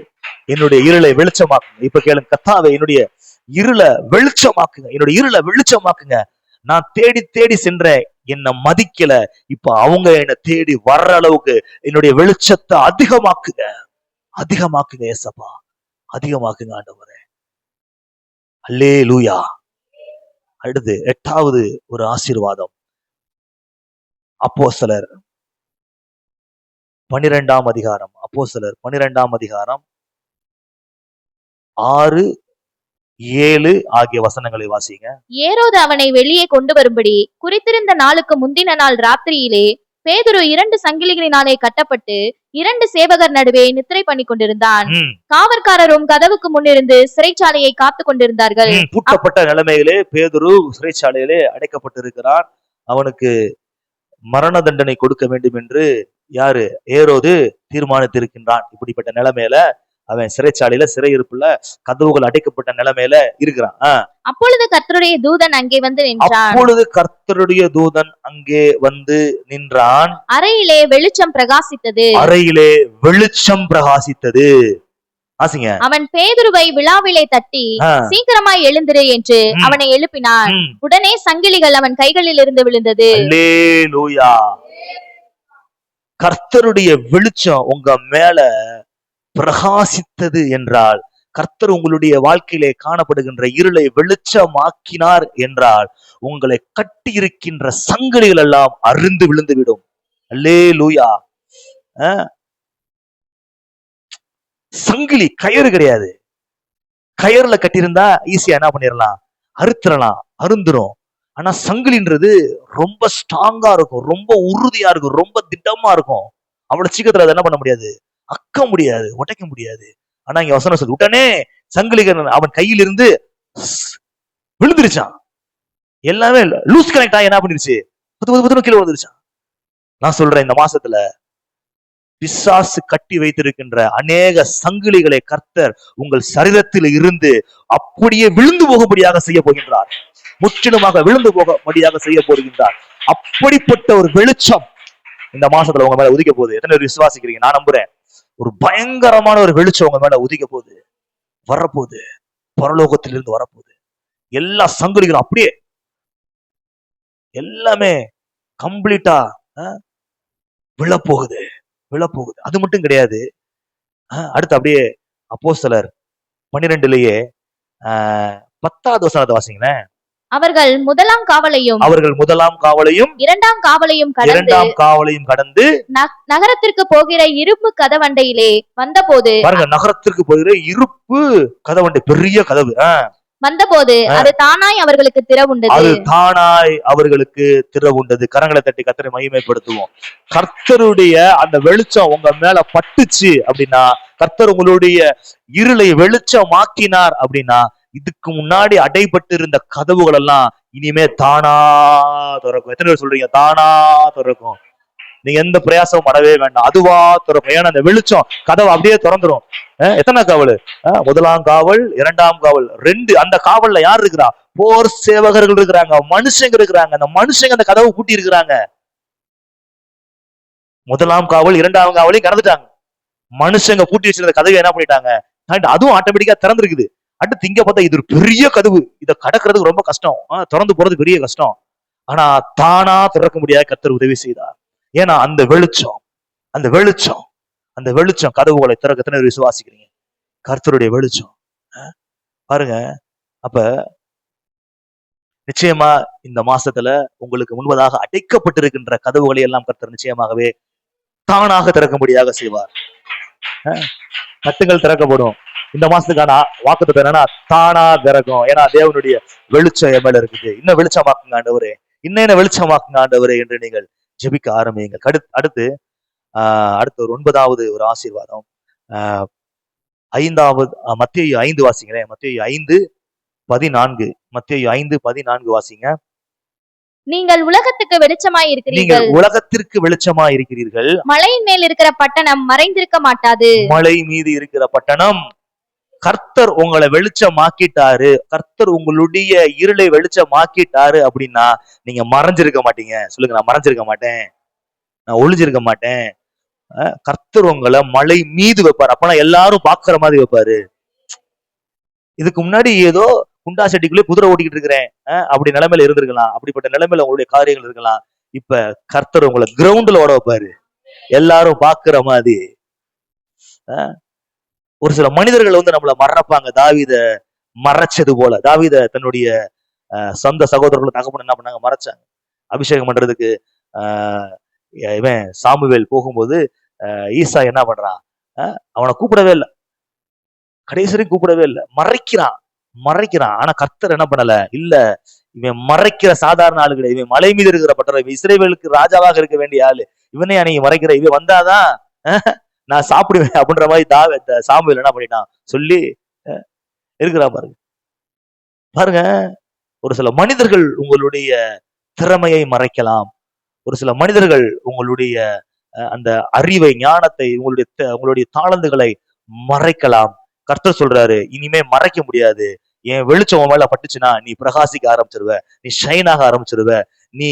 என்னுடைய இருளை வெளிச்சமாக்குங்க. இப்ப கேளுங்க, கர்த்தாவே என்னுடைய இருளை வெளிச்சமாக்குங்க, என்னுடைய இருளை வெளிச்சமாக்குங்க. நான் தேடி தேடி சென்றேன், என்னை மதிக்கல. இப்ப அவங்க என்னை தேடி வர்ற அளவுக்கு என்னுடைய வெளிச்சத்தை அதிகமாக்குங்க, அதிகமாக்குங்க ஏசப்பா, அதிகமாக்குங்க ஆண்டவரே. அல்லேலூயா. அடுத்து 8வது ஒரு ஆசீர்வாதம். அப்போஸ்தலர் 12ஆம் அதிகாரம். அப்போஸ்தலர் 12ஆம் அதிகாரம் 6, 7 ஆகிய வசனங்களை வாசிங்க.
ஏரோது அவனை வெளியே கொண்டு வரும்படி குறித்திருந்த நாளுக்கு முந்தின நாள் ராத்திரியிலே பேதுரு 2 சங்கிலிகளினாலே கட்டப்பட்டு 2 சேவகர் நடுவே நித்திரை பண்ணி கொண்டிருந்தான். காவற்காரரும் கதவுக்கு முன்னிருந்து சிறைச்சாலையை காத்து கொண்டிருந்தார்கள்.
பூட்டப்பட்ட நிலைமையிலே பேதுரு சிறைச்சாலையிலே அடைக்கப்பட்டிருக்கிறான். அவனுக்கு மரண தண்டனை கொடுக்க வேண்டும் என்று யாரு? ஏரோது தீர்மானித்திருக்கின்றான். இப்படிப்பட்ட நிலைமையில அவன் சிறைச்சாலையில, சிறையிருப்புல, கதவுகள் அடைக்கப்பட்ட நிலைமையில இருக்கிறான்.
அப்பொழுது கர்த்தருடைய தூதன் அங்கே வந்து நின்றான்.
அப்பொழுது கர்த்தருடைய தூதன் அங்கே வந்து நின்றான்.
அறையிலே வெளிச்சம் பிரகாசித்தது.
அறையிலே வெளிச்சம் பிரகாசித்தது. ஆசிங்க.
அவன் பேதுருவை விழாவிலே தட்டி சீக்கிரமாய் எழுந்திரு என்று அவனை எழுப்பினான். உடனே சங்கிலிகள் அவன் கைகளில் இருந்து விழுந்தது.
அல்லேலூயா. கர்த்தருடைய வெளிச்சம் உங்க மேல பிரகாசித்தது என்றால், கர்த்தர் உங்களுடைய வாழ்க்கையிலே காணப்படுகின்ற இருளை வெளிச்சமாக்கினார் என்றால், உங்களை கட்டி இருக்கின்ற சங்கிலிகள் எல்லாம் அருந்து விழுந்து விடும். அல்லேலூயா. சங்கிலி கயிறு கிடையாது. கயிறுல கட்டியிருந்தா ஈஸியா என்ன பண்ணிடலாம்? அறுத்துடலாம், அருந்துரும். ஆனா சங்கிலின்றது ரொம்ப ஸ்ட்ராங்கா இருக்கும், ரொம்ப உறுதியா இருக்கும், ரொம்ப திட்டமா இருக்கும். அவ்வளவு சீக்கிரத்துல அதை என்ன பண்ண முடியாது? அக்க முடியாது, உடைக்க முடியாது. ஆனா இங்க வசனம் சொல்லு, உடனே சங்கிலிகள் அவன் கையில் இருந்து விழுந்துருச்சான். எல்லாமே லூஸ் கனெக்ட் ஆகி என்ன பண்ணிருச்சு? கீழே விழுந்துருச்சான். நான் சொல்றேன், இந்த மாசத்துல பிசாசு கட்டி வைத்திருக்கின்ற அநேக சங்கிலிகளை கர்த்தர் உங்கள் சரீரத்தில் இருந்து அப்படியே விழுந்து போகும்படியாக செய்ய போகின்றார். முற்றிலுமாக விழுந்து போகும்படியாக செய்ய போகின்றார். அப்படிப்பட்ட ஒரு வெளிச்சம் இந்த மாசத்துல உங்க மேல உதிக்க போகுது. எத்தனை பேர் விசுவாசிக்கிறீங்க? நான் நம்புறேன். ஒரு பயங்கரமான ஒரு வெளிச்சம் உங்க மேல உதிக்க போகுது, வரப்போகுது, பரலோகத்திலிருந்து வரப்போகுது. எல்லா சங்கிலிகளும் அப்படியே எல்லாமே கம்ப்ளீட்டா விழப்போகுது, விழப்போகுது. அது மட்டும் கிடையாது. அடுத்து அப்படியே அப்போஸ்தலர் 12லயே 10வது வசனத்தை வாசிங்களேன்.
அவர்கள் முதலாம் காவலையும் இரண்டாம் காவலையும் கடந்து நகரத்திற்கு போகிற இருப்பு கதவண்டையிலே வந்தபோது,
பாருங்க, நகரத்திற்கு போகிற இருப்பு கதவண்டை, பெரிய கதவு
வந்தபோது அது தானாய் அவர்களுக்கு திறவுண்டது. கரங்களை தட்டி கர்த்தரை மகிமைப்படுத்துவோம். கர்த்தருடைய அந்த வெளிச்சம் உங்க மேல பட்டுச்சு அப்படின்னா, கர்த்தர் உங்களுடைய இருளை வெளிச்சமாக்கினார் அப்படின்னா, இதுக்கு முன்னாடி அடைபட்டு இருந்த கதவுகள் எல்லாம் இனிமே தானா திறக்கும். எத்தனை பேர் சொல்றீங்க? தானா திறக்கும். நீங்க எந்த பிரயாசமும் படவே வேண்டாம், அதுவா திறக்கும். ஏன்னா அந்த வெளிச்சம் கதவு அப்படியே திறந்துரும். எத்தனை காவல்? முதலாம் காவல், இரண்டாம் காவல், 2. அந்த காவல்ல யார் இருக்கிறா? போர் சேவகர்கள் இருக்கிறாங்க, மனுஷங்க இருக்கிறாங்க. அந்த மனுஷங்க அந்த கதவை பூட்டி இருக்கிறாங்க. முதலாம் காவல், இரண்டாம் காவலையும் கடந்துட்டாங்க. மனுஷங்க பூட்டி வச்சிருந்த கதவை என்ன பண்ணிட்டாங்க? அதுவும் ஆட்டோமேட்டிக்கா திறந்துருக்குது. அடுத்து இங்க பார்த்தா இது ஒரு பெரிய கதவு. இதை கடக்கிறதுக்கு ரொம்ப கஷ்டம், திறந்து போறது பெரிய கஷ்டம். ஆனா தானா திறக்க முடியாத கர்த்தர் உதவி செய்தார். ஏன்னா அந்த வெளிச்சம் அந்த வெளிச்சம் அந்த வெளிச்சம் கதவுகளை திறக்கத்தின விசுவாசிக்கிறீங்க. கர்த்தருடைய வெளிச்சம். பாருங்க. அப்ப நிச்சயமா இந்த மாசத்துல உங்களுக்கு முன்பதாக அடைக்கப்பட்டிருக்கின்ற கதவுகளை எல்லாம் கர்த்தர் நிச்சயமாகவே தானாக திறக்கும்படியாக செய்வார். கட்டுகள் திறக்கப்படும். இந்த மாசத்துக்கான வாக்குத்தத்தம் என்னன்னா தானா திறக்கும். ஏன்னா தேவனுடைய வெளிச்சம் என் மேல இருக்குது. இன்னும் வெளிச்சமாக்குங்க ஆண்டவரே, இன்னும் வெளிச்சமாக்குங்க ஆண்டவரே என்று நீங்கள் ஜெபிக்க ஆரம்பியுங்கள். அடுத்து அடுத்த ஒரு 9வது ஒரு ஆசீர்வாதம். ஆஹ் 5வது மத்தேயு 5 வாசிங்களேன். மத்தேயு 5:14. மத்தேயு 5:14 வாசிங்க.
நீங்கள் உலகத்துக்கு வெளிச்சமாய்
நீங்கள்
இருக்கிறீர்கள்.
உலகத்திற்கு வெளிச்சமாய் இருக்கிறீர்கள்.
மலையின் மேல் இருக்கிற பட்டணம் மறைந்திருக்க மாட்டாது.
மலை மீது இருக்கிற பட்டணம். கர்த்தர் உங்களை வெளிச்சமாக்கிட்டாரு, கர்த்தர் உங்களுடைய இருளை வெளிச்சமாக்கிட்டாரு அப்படின்னா நீங்க மறைஞ்சிருக்க மாட்டீங்க. சொல்லுங்க, நான் மறைஞ்சிருக்க மாட்டேன், நான் ஒளிஞ்சிருக்க மாட்டேன். கர்த்தர் உங்களை மலை மீது வைப்பாரு. அப்பனா எல்லாரும் பாக்குற மாதிரி வைப்பாரு. இதுக்கு முன்னாடி ஏதோ குண்டா செட்டிக்குள்ளே குதிரை ஓட்டிக்கிட்டு இருக்கிறேன் அப்படி நிலைமையில இருந்திருக்கலாம். அப்படிப்பட்ட நிலைமையில உங்களுடைய காரியங்கள் இருக்கலாம். இப்ப கர்த்தர் உங்களை கிரவுண்ட்ல ஓட வைப்பாரு, எல்லாரும் பாக்குற மாதிரி. ஒரு சில மனிதர்கள் நம்மள மறப்பாங்க. தாவீத மறைச்சது போல. தாவீத தன்னுடைய சொந்த சகோதரர்களும் தகப்பன் என்ன பண்ணாங்க, மறைச்சாங்க. அபிஷேகம் பண்றதுக்கு இவன் சாமுவேல் போகும்போது ஈசா என்ன பண்றான், அவனை கூப்பிடவே இல்லை, கடைசி கூப்பிடவே இல்லை, மறைக்கிறான். ஆனா கர்த்தர் என்ன பண்ணல, இல்ல இவன் மறைக்கிற சாதாரண ஆளு கிடையாது, இவன் மலை மீது இருக்கிற பட்டற, இவன் இஸ்ரவேலுக்கு ராஜாவாக இருக்க வேண்டிய ஆளு, இவனே அன்னைக்கு மறைக்கிற, இவன் வந்தாதான் நான் சாப்பிடுவேன் அப்படின்ற மாதிரி சாமுவேல் என்ன பண்ணிட்டான் சொல்லி இருக்கிறா. பாருங்க, ஒரு சில மனிதர்கள் உங்களுடைய திறமையை மறைக்கலாம். ஒரு சில மனிதர்கள் உங்களுடைய அந்த அறிவை, ஞானத்தை, உங்களுடைய தாளந்துகளை மறைக்கலாம். கர்த்தர் சொல்றாரு, இனிமே மறைக்க முடியாது. என் வெளிச்சம் மேல பட்டுச்சுன்னா நீ பிரகாசிக்க ஆரம்பிச்சிருவ, நீ ஷைன் ஆக ஆரம்பிச்சிருவ, நீ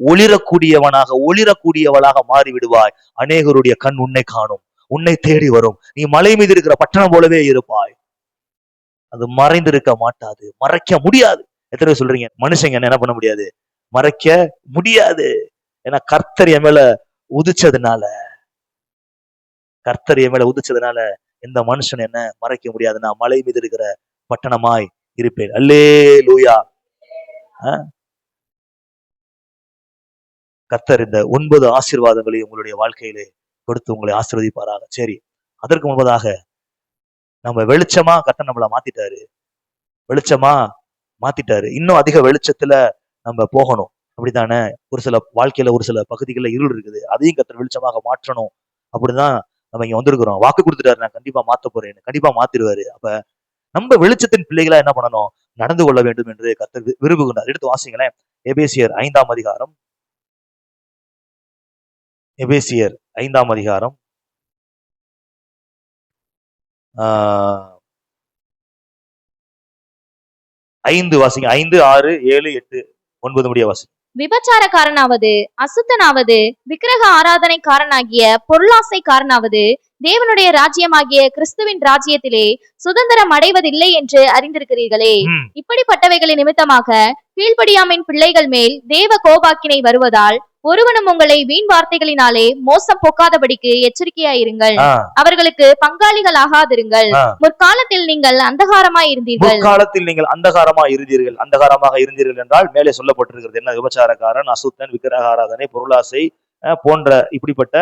ஒளிரக்கூடியவளாக மாறி விடுவாய். அநேகருடைய கண் உன்னை காணும், உன்னை தேடி வரும். நீ மலை மீது இருக்கிற பட்டணம் போலவே இருப்பாய். அது மறைந்திருக்க மாட்டாது, மறைக்க முடியாது. எத்தனை பேர் சொல்றீங்க, மனுஷங்க என்ன பண்ண முடியாது, மறைக்க முடியாது. ஏன்னா கர்த்தர் என் மேல உதிச்சதுனால, எந்த மனுஷன் என்ன மறைக்க முடியாது. நான் மலை மீது இருக்கிற பட்டணமாய் இருப்பேன். அல்லேலூயா. கர்த்தர் இந்த 9 ஆசீர்வாதங்களை உங்களுடைய வாழ்க்கையிலே கொடுத்து உங்களை ஆசீர்வதிப்பாராக. சரி, அதற்கு முன்பதாக நம்ம வெளிச்சமா கர்த்தர் நம்மளை மாத்திட்டாரு. இன்னும் அதிக வெளிச்சத்துல நம்ம போகணும், அப்படித்தானே? ஒரு சில வாழ்க்கையில ஒரு சில பகுதிகளில் இருள் இருக்குது, அதையும் கர்த்தர் வெளிச்சமாக மாற்றணும். அப்படிதான் நம்ம இங்க வந்திருக்கிறோம். வாக்கு கொடுத்துட்டாரு, நான் கண்டிப்பா மாத்த போறேன், கண்டிப்பா மாத்திருவாரு. அப்ப நம்ம வெளிச்சத்தின் பிள்ளைகளா என்ன பண்ணணும், நடந்து கொள்ள வேண்டும் என்று கர்த்தர் விரும்புகிறார். எடுத்து வாசிங்களேன். எபேசியர் 5ஆம் அதிகாரம். எபேசியர் 5ஆம் அதிகாரம் 5 வாசிங்க. 5, 6, 7, 8, 9 முடிய வாசிங்க.
விபச்சாரக்காரனாவது, அசுத்தனாவது, விக்கிரக ஆராதனைக்காரனாகிய பொருளாசைக்காரனாவது தேவனுடைய ராஜ்யமாகிய கிறிஸ்துவின் ராஜ்யத்திலே சுதந்திரம் அடைவதில்லை என்று அறிந்திருக்கிறீர்களே. இப்படிப்பட்டவைகளின் நிமித்தமாக கீழ்ப்படியாமின் பிள்ளைகள் மேல் தேவ கோபாக்கினை வருவதால் ஒருவனும் உங்களை வீண் வார்த்தைகளினாலே மோசம் போக்காதபடிக்கு எச்சரிக்கையாயிருங்கள். அவர்களுக்கு பங்காளிகள் ஆகாதிருங்கள். முற்காலத்தில் நீங்கள் அந்தகாரமாய் இருந்தீர்கள்.
அந்தகாரமாக இருந்தீர்கள் என்றால் மேலே சொல்லப்பட்டிருக்கிறது என்ன? விபச்சாரக்காரன், அசுத்தன், விக்கிரக ஆராதனை, பொருளாசை போன்ற இப்படிப்பட்ட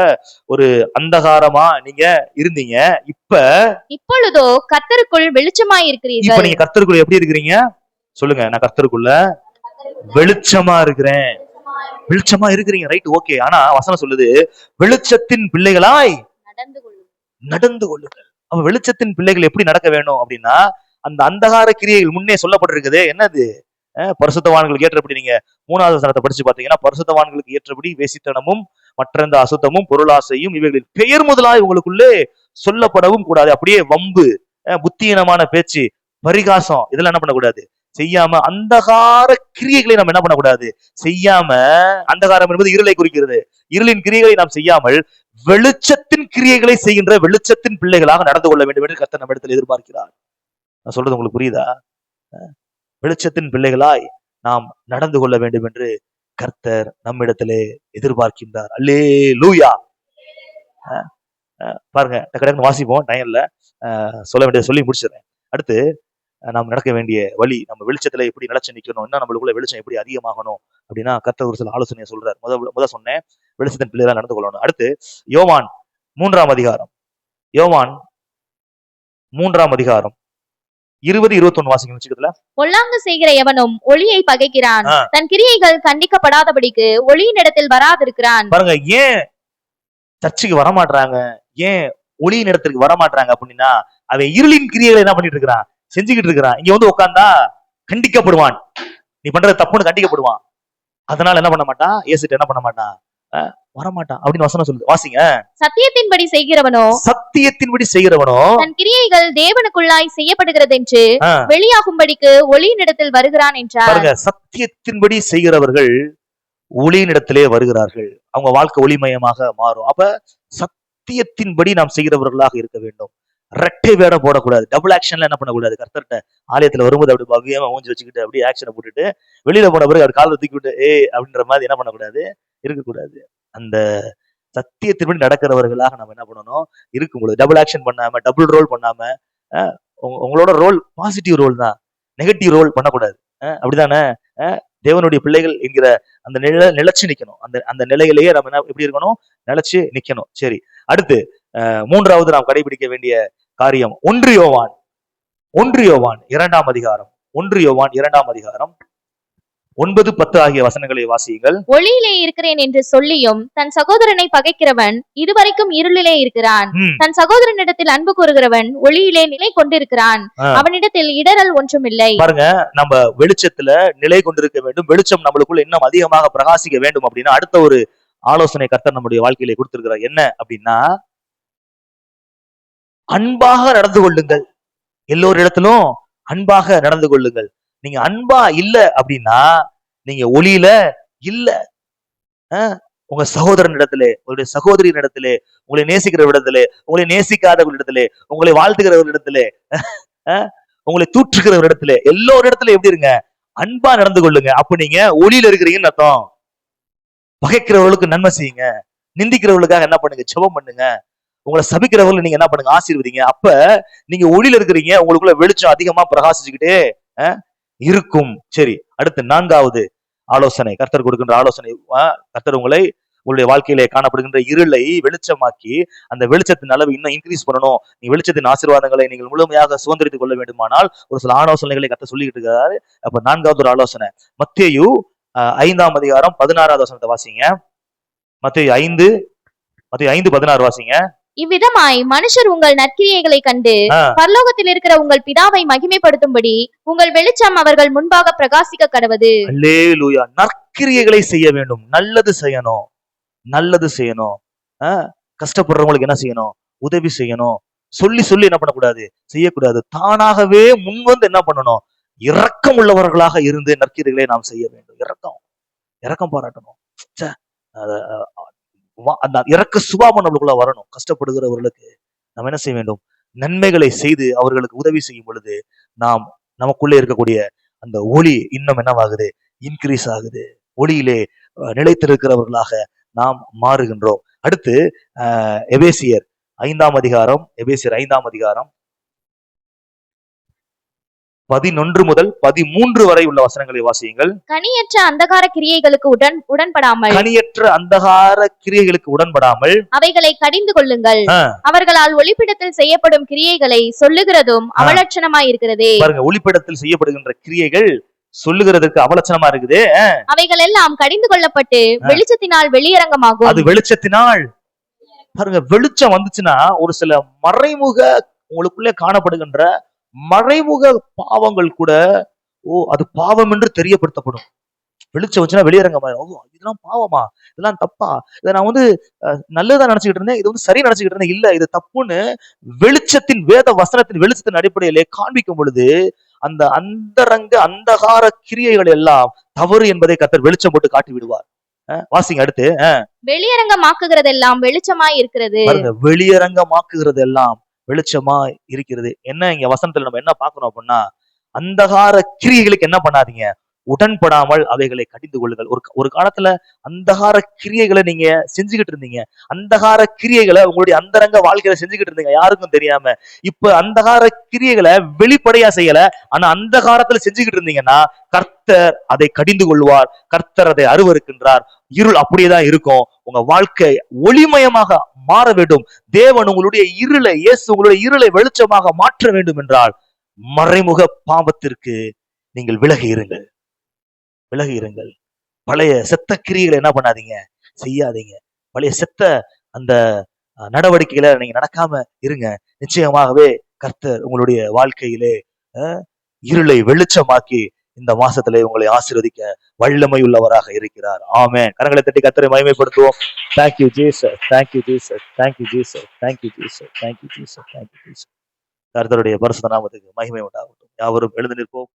ஒரு அந்தகாரமா நீங்க இருந்தீங்க.
இப்பொழுதோ கர்த்தருக்குள் வெளிச்சமாய் இருக்கிறீர்கள்.
இப்ப நீங்க கர்த்தருக்குள்ள எப்படி இருக்கிறீங்க சொல்லுங்க? நான் கர்த்தருக்குள்ள வெளிச்சமா இருக்கிறேன். வெளிச்சமா இருக்கிறீங்க, ரைட், ஓகே. ஆனா வசனம் சொல்லுது, வெளிச்சத்தின் பிள்ளைகளாய் நடந்து கொள்ளுங்கள். அப்ப வெளிச்சத்தின் பிள்ளைகள் எப்படி நடக்க வேணும் அப்படின்னா, அந்த அந்தகார கிரியைகள் முன்னே சொல்லப்பட்டிருக்குது. என்னது? பரிசுத்தவான்களுக்கு ஏற்றபடி நீங்க 3வது வசனத்தை படிச்சு பாத்தீங்கன்னா, பரிசுத்தவான்களுக்கு ஏற்றபடி வேசித்தனமும் மற்ற அசுத்தமும் பொருளாசையும் இவைகளில் பெயர் முதலாய் உங்களுக்குள்ளே சொல்லப்படவும் கூடாது. அப்படியே வம்பு, புத்தியீனமான பேச்சு, பரிகாசம், இதெல்லாம் என்ன பண்ணக்கூடாது, செய்யாம. அந்தகார கிரியைகளை நாம் என்ன பண்ணக்கூடாது, செய்யாம. அந்தகாரம் என்பது இருளை குறிக்கிறது. இருளின் கிரியைகளை நாம் செய்யாமல் வெளிச்சத்தின் கிரியைகளை செய்கின்ற வெளிச்சத்தின் பிள்ளைகளாக நடந்து கொள்ள வேண்டும் என்று கர்த்தர் நம்ம இடத்தில் எதிர்பார்க்கிறார். நான் சொல்றது உங்களுக்கு புரியுதா? வெளிச்சத்தின் பிள்ளைகளாய் நாம் நடந்து கொள்ள வேண்டும் என்று கர்த்தர் நம்மிடத்திலே எதிர்பார்க்கின்றார். அல்லேலூயா. பாருங்க, டக்கு வாசிப்போம், டைம் இல்ல. சொல்ல வேண்டியதை சொல்லி முடிச்சிடுறேன். அடுத்து நாம் நடக்க வேண்டிய வழி, நம்ம வெளிச்சத்துல எப்படி நிலைச்சு நிக்கணும், இன்னும் நம்மளுக்குள்ள வெளிச்சம் எப்படி அதிகமாகணும் அப்படின்னா கர்த்தர் ஒரு சில ஆலோசனையை சொல்றார். முத சொன்னேன், வெளிச்சத்தின் பிள்ளைகளா நடந்து கொள்ளணும். அடுத்து யோவான் 3ஆம் அதிகாரம், யோவான் 3ஆம் அதிகாரம் 20-21 வாசிக்கணும் வச்சுக்கல.
பொல்லாங்கு செய்கிற எவனும் ஒளியை பகைக்கிறான்,
ஆ.
தன் கிரியைகள் கண்டிக்கப்படாதபடிக்கு ஒளியின் இடத்தில் வராதிருக்கிறான்.
பாருங்க, ஏன் சர்ச்சுக்கு வரமாட்டாங்க, ஏன் ஒளியின் இடத்துக்கு வரமாட்டாங்க அப்படின்னா, அவன் இருளின் கிரியைகளை என்ன பண்ணிட்டு இருக்கிறான், செஞ்சுக்கிட்டு இருக்கிறான். இங்க வந்து உட்கார்ந்தா கண்டிக்கப்படுவான், நீ பண்றது தப்புன்னு கண்டிக்கப்படுவான். அதனால என்ன பண்ண மாட்டான், இயேசுட்ட என்ன பண்ண மாட்டான், வரமாட்டான் அப்படின்னு வசனம் சொல்லுது. வாசிங்க.
சத்தியத்தின்படி செய்கிறவனோ
சத்தியத்தின்படி செய்கிறவனோ
தன் கிரியைகள் தேவனுக்குள்ளாய் செய்யப்படுகிறதென்று
ஆ,
வெளியாகும்படிக்கு ஒளியின் இடத்தில் வருகிறான் என்றார்.
பாருங்க, சத்தியத்தின்படி செய்கிறவர்கள் ஒளியின் இடத்திலே வருகிறார்கள், அவங்க வாழ்க்கை ஒளிமயமாக மாறும். அப்ப சத்தியத்தின்படி நாம் செய்கிறவர்களாக இருக்க வேண்டும். ரெட்டை வேடம் போடக்கூடாது, டபுள் ஆக்ஷன்ல என்ன பண்ணக்கூடாது. கர்த்தர்ட்ட ஆலயத்துல வரும்போது அப்படி பவ்யமா ஊஞ்சி வச்சுக்கிட்டு அப்படியே ஆக்ஷனை போட்டுட்டு வெளியில போன பிறகு அப்படி காலை தூக்கி விட்டு அப்படின்ற மாதிரி என்ன பண்ணக்கூடாது, இருக்கக்கூடாது. அந்த சத்தியத்தின்படி நடக்கிறவர்களாக நம்ம என்ன பண்ணணும், இருக்கும்போது டபுள் ஆக்ஷன் பண்ணாம, டபுள் ரோல் பண்ணாம, உங்களோட ரோல் பாசிட்டிவ் ரோல் தான், நெகட்டிவ் ரோல் பண்ணக்கூடாது. அப்படிதானே? தேவனுடைய பிள்ளைகள் என்கிற அந்த நிலைச்சு நிக்கணும். அந்த அந்த நிலையிலேயே நம்ம என்ன எப்படி இருக்கணும், நிலைச்சு நிக்கணும். சரி, அடுத்து 3வது நாம் கடைபிடிக்க வேண்டிய காரியம் 1 யோவான் 2ஆம் அதிகாரம் 2ஆம் அதிகாரம் 9-10 ஆகிய வசனங்களை வாசியுங்கள்.
ஒளியிலே இருக்கிறேன் என்று சொல்லியும் தன் சகோதரனை பகைக்கிறவன் இதுவரைக்கும் இருளிலே இருக்கிறான். தன் சகோதரனிடத்தில் அன்பு கூறுகிறவன் ஒளியிலே நிலை கொண்டிருக்கிறான், அவனிடத்தில் இடரல் ஒன்றுமில்லை.
பாருங்க, நம்ம வெளிச்சத்துல நிலை கொண்டிருக்க வேண்டும், வெளிச்சம் நம்மளுக்குள்ள இன்னும் அதிகமாக பிரகாசிக்க வேண்டும் அப்படின்னா அடுத்த ஒரு ஆலோசனை கர்த்தர் நம்முடைய வாழ்க்கையிலே கொடுத்திருக்கிறார். என்ன அப்படின்னா, அன்பாக நடந்து கொள்ளுங்கள், எல்லோரிடத்திலும் அன்பாக நடந்து கொள்ளுங்கள். நீங்க அன்பா இல்ல அப்படின்னா நீங்க ஒளியில இல்ல. உங்க சகோதரன் இடத்திலே, உங்களுடைய சகோதரியின் இடத்திலே, உங்களை நேசிக்கிற இடத்திலே, உங்களை நேசிக்காத இடத்திலே, உங்களை வாழ்த்துகிறவரிடத்திலே, உங்களை தூற்றுகிறவர் இடத்திலே, எல்லோரு இடத்துல எப்படி இருங்க, அன்பா நடந்து கொள்ளுங்க. அப்ப நீங்க ஒளியில இருக்கிறீங்கன்னு அர்த்தம். பகைக்கிறவர்களுக்கு நன்மை செய்யுங்க, நிந்திக்கிறவர்களுக்காக என்ன பண்ணுங்க, ஜெபம் பண்ணுங்க, உங்களை சபிக்கிறவர்கள் நீங்க என்ன பண்ணுங்க, ஆசீர்வதிங்க. அப்ப நீங்க ஒளியில இருக்கிறீங்க, உங்களுக்குள்ள வெளிச்சம் அதிகமா பிரகாசிச்சுக்கிட்டே இருக்கும். சரி, அடுத்து 4வது ஆலோசனை, கர்த்தர் கொடுக்கின்ற ஆலோசனை. கர்த்தர் உங்களுடைய வாழ்க்கையிலே காணப்படுகின்ற இருளை வெளிச்சமாக்கி அந்த வெளிச்சத்தின் அளவு இன்னும் இன்க்ரீஸ் பண்ணணும், நீ வெளிச்சத்தின் ஆசீர்வாதங்களை நீங்கள் முழுமையாக சுதந்திரித்துக் கொள்ள வேண்டுமானால் ஒரு சில ஆலோசனைகளை கர்த்தர் சொல்லிக்கிட்டு இருக்காரு. அப்ப 4வது ஒரு ஆலோசனை, மத்தேயு 5ஆம் அதிகாரம் 16வது வசனத்தை வாசிங்க. மத்தேயு 5:16 வாசிங்க.
இவ்விதமாய் மனுஷர் உங்கள் நற்கிரியைகளை கண்டு பரலோகத்தில் இருக்கிற உங்கள் பிதாவை மகிமைப்படுத்தும்படி உங்கள் வெளிச்சம் அவர்கள் முன்பாக பிரகாசிக்க கடவது.
அல்லேலூயா. நற்கிரியைகளை செய்ய வேண்டும், நல்லது செய்யணும், நல்லது செய்யணும். கஷ்டப்படுறவங்களுக்கு என்ன செய்யணும், உதவி செய்யணும். சொல்லி சொல்லி என்ன பண்ணக்கூடாது, செய்யக்கூடாது. தானாகவே முன்வந்து என்ன பண்ணணும், இரக்கம் உள்ளவர்களாக இருந்து நற்கிரியைகளை நாம் செய்ய வேண்டும். இரக்கம் பாராட்டணும். அந்த இறக்க சுபாவம் நம்மளுக்குள்ள வரணும். கஷ்டப்படுகிறவர்களுக்கு நம்ம என்ன செய்ய வேண்டும், நன்மைகளை செய்து அவர்களுக்கு உதவி செய்யும் பொழுது நமக்குள்ளே இருக்கக்கூடிய அந்த ஒளி இன்னும் என்னவாகுது, இன்க்ரீஸ் ஆகுது. ஒளியிலே நிலைத்திருக்கிறவர்களாக நாம் மாறுகின்றோம். அடுத்து எபேசியர் 5ஆம் அதிகாரம் 11 முதல் 13 வரை உள்ள வசனங்களை வாசியுங்கள்.
கனியற்ற அந்தகார கிரியைகளுக்கு உடன்படாமல் அவைகளை கடிந்து கொள்ளுங்கள். அவர்களால் ஒளிப்பிடத்தில் செய்யப்படும் கிரியைகளை சொல்லுகிறதும் அவலட்சணமாய் இருக்கிறதே.
பாருங்க, ஒளிப்பிடத்தில் செய்யப்படுகின்ற கிரியைகள் சொல்லுகிறதுக்கு அவலட்சணமா இருக்குது.
அவைகள் எல்லாம் கடிந்து கொள்ளப்பட்டு வெளிச்சத்தினால் வெளியரங்கமாகும். அது
வெளிச்சத்தினால், பாருங்க, வெளிச்சம் வந்துச்சுன்னா ஒரு சில மறைமுக உங்களுக்குள்ளே காணப்படுகின்ற மறைமுக பாவங்கள் கூட அது பாவம் என்று தெரியப்படுத்தப்படும். வெளிச்சம் வச்சுன்னா வெளியரங்கமாயிரும். இதெல்லாம் பாவமா, இதெல்லாம் தப்பா, இதை நான் நல்லதா நினைச்சுக்கிட்டு இருந்தேன், இது சரி நினைச்சுக்கிட்டு இருந்தேன், இல்ல இது தப்புன்னு வெளிச்சத்தின் வேத வசனத்தின் வெளிச்சத்தின் அடிப்படையிலே காண்பிக்கும் பொழுது அந்த அந்தகார கிரியைகள் எல்லாம் தவறு என்பதை கர்த்தர் வெளிச்சம் போட்டு காட்டி விடுவார். வாசிங்க அடுத்து.
வெளியரங்கமாக்குகிறதெல்லாம் வெளிச்சமாய் இருக்கிறது.
வெளியரங்கமாக்குகிறதெல்லாம் வெளிச்சமா இருக்கிறது. என்ன இங்க வசனத்துல நம்ம என்ன பார்க்கணும் அப்படின்னா, அந்தகார கிரியைகளுக்கு என்ன பண்ணாதீங்க, உடன்படாமல் அவைகளை கடிந்து கொள்ளுங்கள். ஒரு காலத்துல அந்தகார கிரியைகளை நீங்க செஞ்சுக்கிட்டு இருந்தீங்க. அந்தகார கிரியைகளை உங்களுடைய அந்தரங்க வாழ்க்கையில செஞ்சுக்கிட்டு இருந்தீங்க, யாருக்கும் தெரியாம. இப்ப அந்தகார கிரியைகளை வெளிப்படையா செய்யல, ஆனா அந்தகாரத்துல செஞ்சுக்கிட்டு இருந்தீங்கன்னா கர்த்தர் அதை கடிந்து கொள்வார். கர்த்தர் அதை அருவருக்கின்றார். இருள் அப்படியேதான் இருக்கும். உங்க வாழ்க்கை ஒளிமயமாக மாற வேண்டும். தேவன் உங்களுடைய இருளை, இயேசு உங்களுடைய இருளை வெளிச்சமாக மாற்ற வேண்டும் என்றால் மறைமுக பாவத்திற்கு நீங்கள் விலகி இருங்கள். விலகி இருங்கள். பழைய செத்த கிரியைகளை என்ன பண்ணாதீங்க, செய்யாதீங்க. பழைய செத்த அந்த நடவடிக்கைகளை நீங்க நடக்காம இருங்க. நிச்சயமாகவே கர்த்தர் உங்களுடைய வாழ்க்கையிலே இருளை வெளிச்சமாக்கி இந்த மாசத்திலே உங்களை ஆசீர்வதிக்க வல்லமை உள்ளவராக இருக்கிறார். ஆமென். கரங்களை தட்டி கர்த்தரை மகிமைப்படுத்துவோம். Thank you Jesus, thank you Jesus, thank you Jesus, thank you Jesus, thank you Jesus, thank you Jesus. கர்த்தருடைய பரிசுத்த நாமத்துக்கு மகிமை உண்டாகட்டும். யாவரும் எழுந்து நிற்போம்.